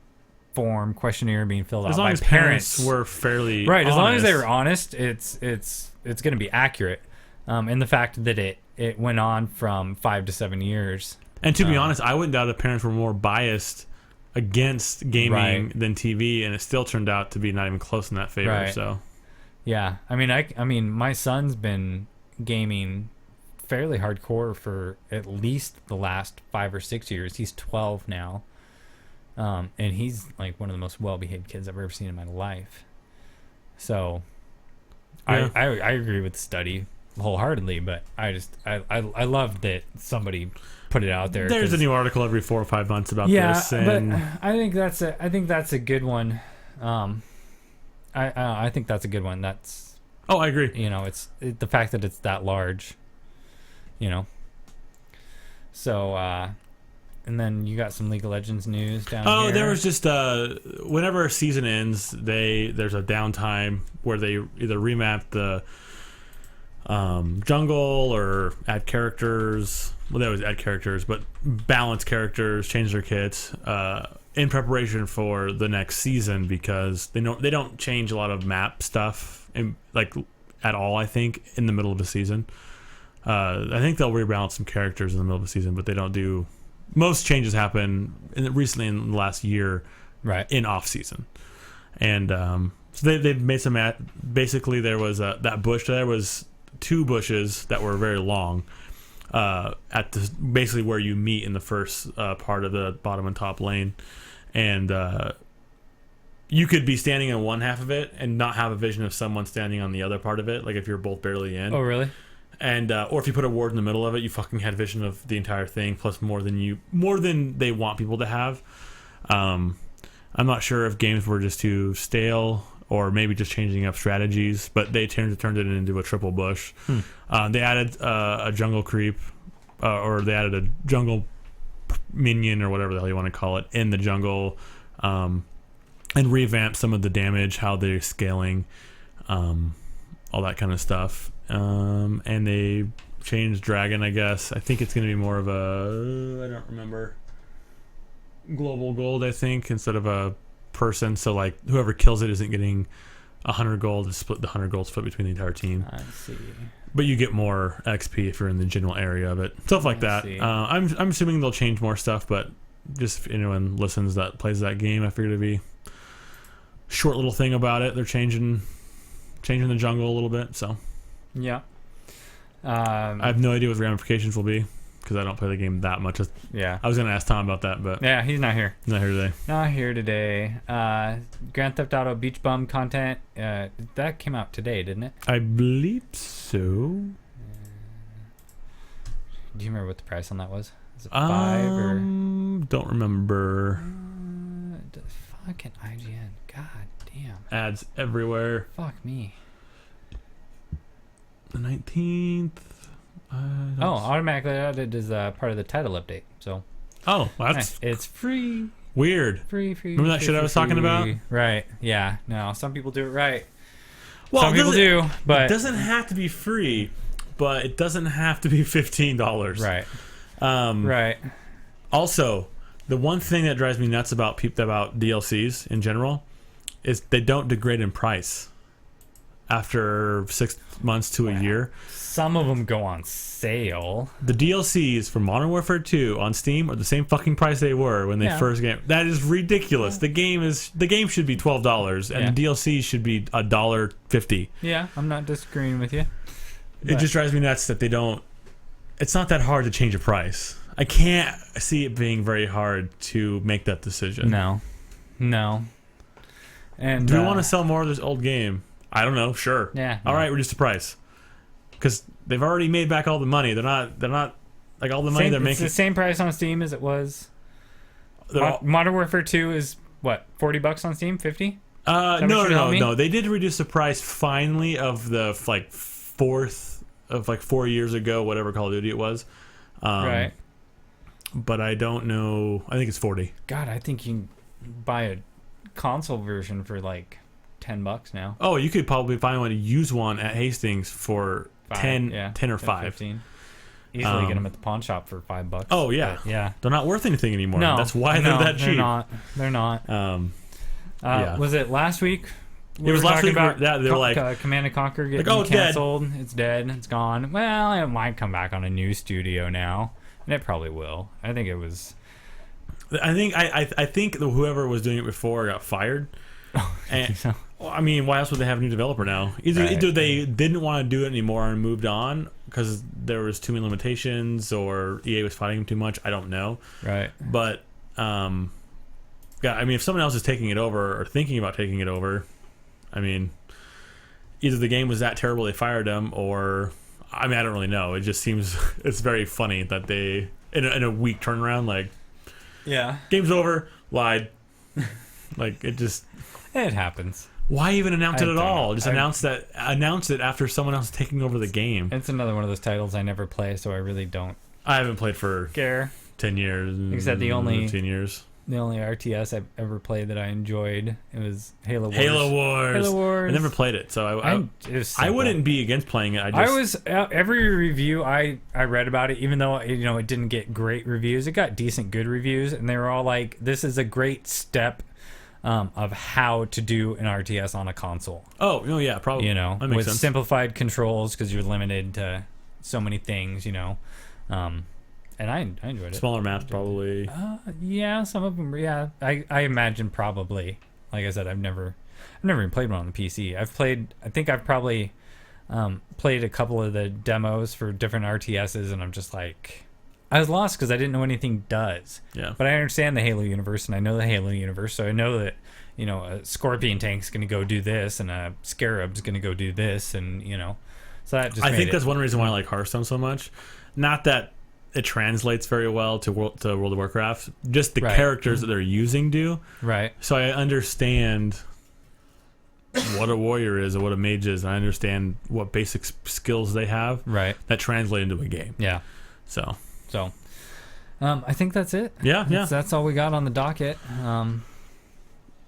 form, questionnaire being filled as out long by as parents were fairly right. As long as they honest. were honest, it's going to be accurate. And the fact that it went on from 5 to 7 years. And to be honest, I wouldn't doubt if parents were more biased against gaming Right. than TV, and it still turned out to be not even close in that favor. Right. So Yeah, I mean, my son's been gaming fairly hardcore for at least the last 5 or 6 years. He's 12 now, and he's like one of the most well-behaved kids I've ever seen in my life. So, Yeah. I agree with the study wholeheartedly, but I love that somebody put it out there. there's a 'cause- new article every 4 or 5 months about yeah, this. but And I think that's a good one. I think that's a good one. That's oh, I agree. it's the fact that it's that large, so and then you got some League of Legends news down here. Oh, there was just whenever a season ends, there's a downtime where they either remap the jungle or add characters. Well, they always add characters, but balance characters, change their kits in preparation for the next season, because they don't change a lot of map stuff at all. I think in the middle of the season, I think they'll rebalance some characters in the middle of the season, but they don't do. Most changes happen recently in the last year, right. in off season, and so they made some. Basically, there was that bush. There was 2 bushes that were very long, at basically where you meet in the first part of the bottom and top lane, and you could be standing in one half of it and not have a vision of someone standing on the other part of it. Like if you're both barely in. Oh, really? And or if you put a ward in the middle of it, you fucking had vision of the entire thing, plus more than they want people to have. I'm not sure if games were just too stale or maybe just changing up strategies, but they turned it into a triple bush. They added a jungle creep, or they added a jungle minion or whatever the hell you want to call it in the jungle, and revamped some of the damage, how they're scaling, all that kind of stuff. And they changed dragon, I guess. I think it's going to be more of I don't remember, global gold, I think, instead of a person. So like whoever kills it isn't getting 100 gold. It's split, the 100 gold split between the entire team. I see. But you get more XP if you're in the general area of it. Stuff like that. see. I'm assuming they'll change more stuff, but just if anyone listens that plays that game, I figured it'd be a short little thing about it. They're changing the jungle a little bit, so Yeah. I have no idea what the ramifications will be because I don't play the game that much. Yeah. I was going to ask Tom about that, but Yeah, he's not here. he's not here today. Not here today. Grand Theft Auto Beach Bum content. That came out today, didn't it? I believe so. Do you remember what the price on that was? Is it 5 or? Don't remember. Fucking IGN. God damn. Ads everywhere. Fuck me. The 19th. Oh, automatically added as part of the title update. So Oh, that's nice. It's free. weird. Free. Remember that shit I was talking about? Right. Yeah. No, some people do it right. Well, Some people do, It but doesn't have to be free, but it doesn't have to be $15. right. Um, Right. Also, the one thing that drives me nuts about DLCs in general is they don't degrade in price after 6 months to a year. Some of them go on sale. The DLCs for Modern Warfare 2 on Steam are the same fucking price they were when they Yeah. first came. That is ridiculous. The game should be $12 and Yeah. the DLC should be $1.50. Yeah, I'm not disagreeing with you. It But- just drives me nuts that they don't. It's not that hard to change a price. I can't see it being very hard to make that decision. No. And Do we want to sell more of this old game? I don't know. Sure. Yeah. All right, reduce the price because they've already made back all the money. They're not Like all the money they're It's making. the same price on Steam as it was. they're all- Modern Warfare 2 is what, $40 on Steam? 50? That what you're telling me? No. They did reduce the price finally of the like 4 years ago, whatever Call of Duty it was. Right. But I don't know. I think it's 40. God, I think you can buy a console version for like $10 now. Oh, you could probably find one, use one at Hastings for 10 or 5. 15. Easily get them at the pawn shop for $5. Oh yeah, But, yeah. They're not worth anything anymore. No, That's why no, they're that cheap. They're not. Yeah. Was it last week? It was last talking week. about They were like, Command and Conquer getting oh, it's dead. canceled. It's dead. It's gone. Well, it might come back on a new studio now, and it probably will. I think it was. I think whoever was doing it before got fired. And, So. well, I mean, why else would they have a new developer now? Either they didn't want to do it anymore and moved on because there was too many limitations, or EA was fighting them too much. I don't know. Right. But yeah, I mean, if someone else is taking it over or thinking about taking it over, I mean, either the game was that terrible they fired them, or I mean, I don't really know. It just seems it's very funny that they in a week turnaround, like, Yeah. game's over, lied. Like, it just. It happens. Why even announce it I at don't all? know. Just announce it after someone else is taking over the game. It's another one of those titles I never play, so I really don't I haven't played for care. 10 years. Except the only- 15 years. The only RTS I've ever played that I enjoyed, it was Halo Wars. Halo Wars. Halo Wars. I never played it, so It was I simple. wouldn't be against playing it. I was every review I read about it, even though it didn't get great reviews, it got decent good reviews, and they were all like, "This is a great step of how to do an RTS on a console." Oh no, yeah, probably. That makes with sense. simplified controls because you're limited to so many things. And I enjoyed it. Smaller maps, probably. Yeah, some of them. Yeah, I imagine probably. Like I said, I've never even played one on the PC. I think I've probably played a couple of the demos for different RTSs, and I'm just like, I was lost because I didn't know anything does. Yeah. But I understand the Halo universe, and I know the Halo universe, so I know that a Scorpion tank's going to go do this, and a Scarab's going to go do this, and so that just. I think that's one reason why I like Hearthstone so much. Not that it translates very well to World of Warcraft. Just the Right. characters that they're using do. right. So I understand what a warrior is or what a mage is. And I understand what basic skills they have Right. that translate into a game. Yeah. So So, I think that's it. Yeah. That's all we got on the docket.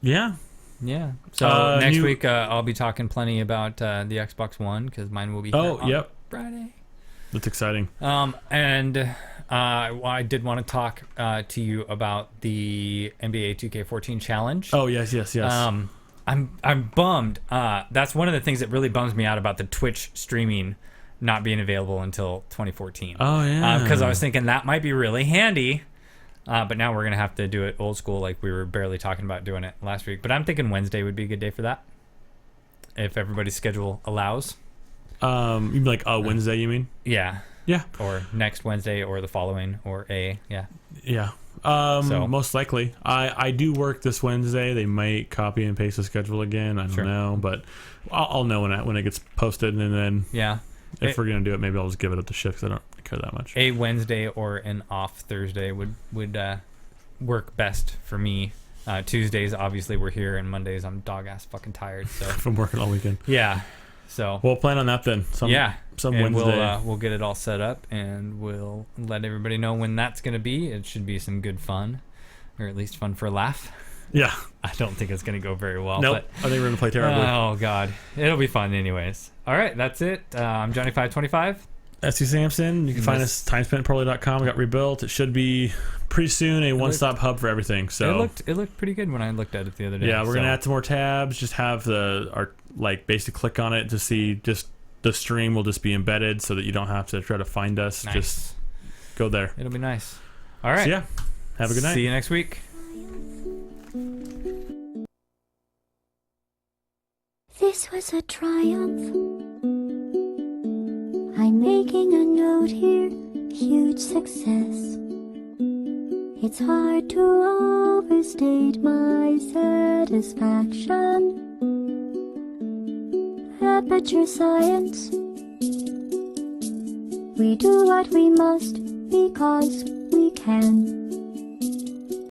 Yeah. Yeah. So next new- week I'll be talking plenty about the Xbox One because mine will be here on yep. Friday. That's exciting. And I did want to talk to you about the NBA 2K14 challenge. Oh yes. I'm bummed. That's one of the things that really bums me out about the Twitch streaming not being available until 2014. Oh yeah. Because I was thinking that might be really handy. But now we're going to have to do it old school like we were barely talking about doing it last week. But I'm thinking Wednesday would be a good day for that. If everybody's schedule allows. You mean like Wednesday? You mean? Yeah. Yeah. Or next Wednesday or the following or yeah. Yeah. Most likely. I do work this Wednesday. They might copy and paste the schedule again. I don't know, but I'll know when it gets posted, and then Yeah. if we're gonna do it, maybe I'll just give it up to shift because I don't care that much. A Wednesday or an off Thursday would work best for me. Tuesdays, obviously, we're here, and Mondays, I'm dog ass fucking tired. So From working all weekend. yeah, so We'll plan on that then. Some and Wednesday. we'll get it all set up, and we'll let everybody know when that's gonna be. It should be some good fun, or at least fun for a laugh. Yeah. I don't think it's gonna go very well. Nope. I think we're gonna play terribly. Oh god, it'll be fun anyways. All right, that's it. I'm Johnny525. SC Sampson. You can find us timespentproly.com. We got rebuilt. It should be pretty soon a one-stop hub for everything. So It looked pretty good when I looked at it the other day. yeah, we're gonna so- add some more tabs. Just have our basic click on it to see. Just the stream will just be embedded so that you don't have to try to find us. Nice. Just go there. It'll be nice. All right. So yeah, have a good night. See you next week. This was a triumph. I'm making a note here, huge success. It's hard to overstate my satisfaction. Aperture science. We do what we must because we can.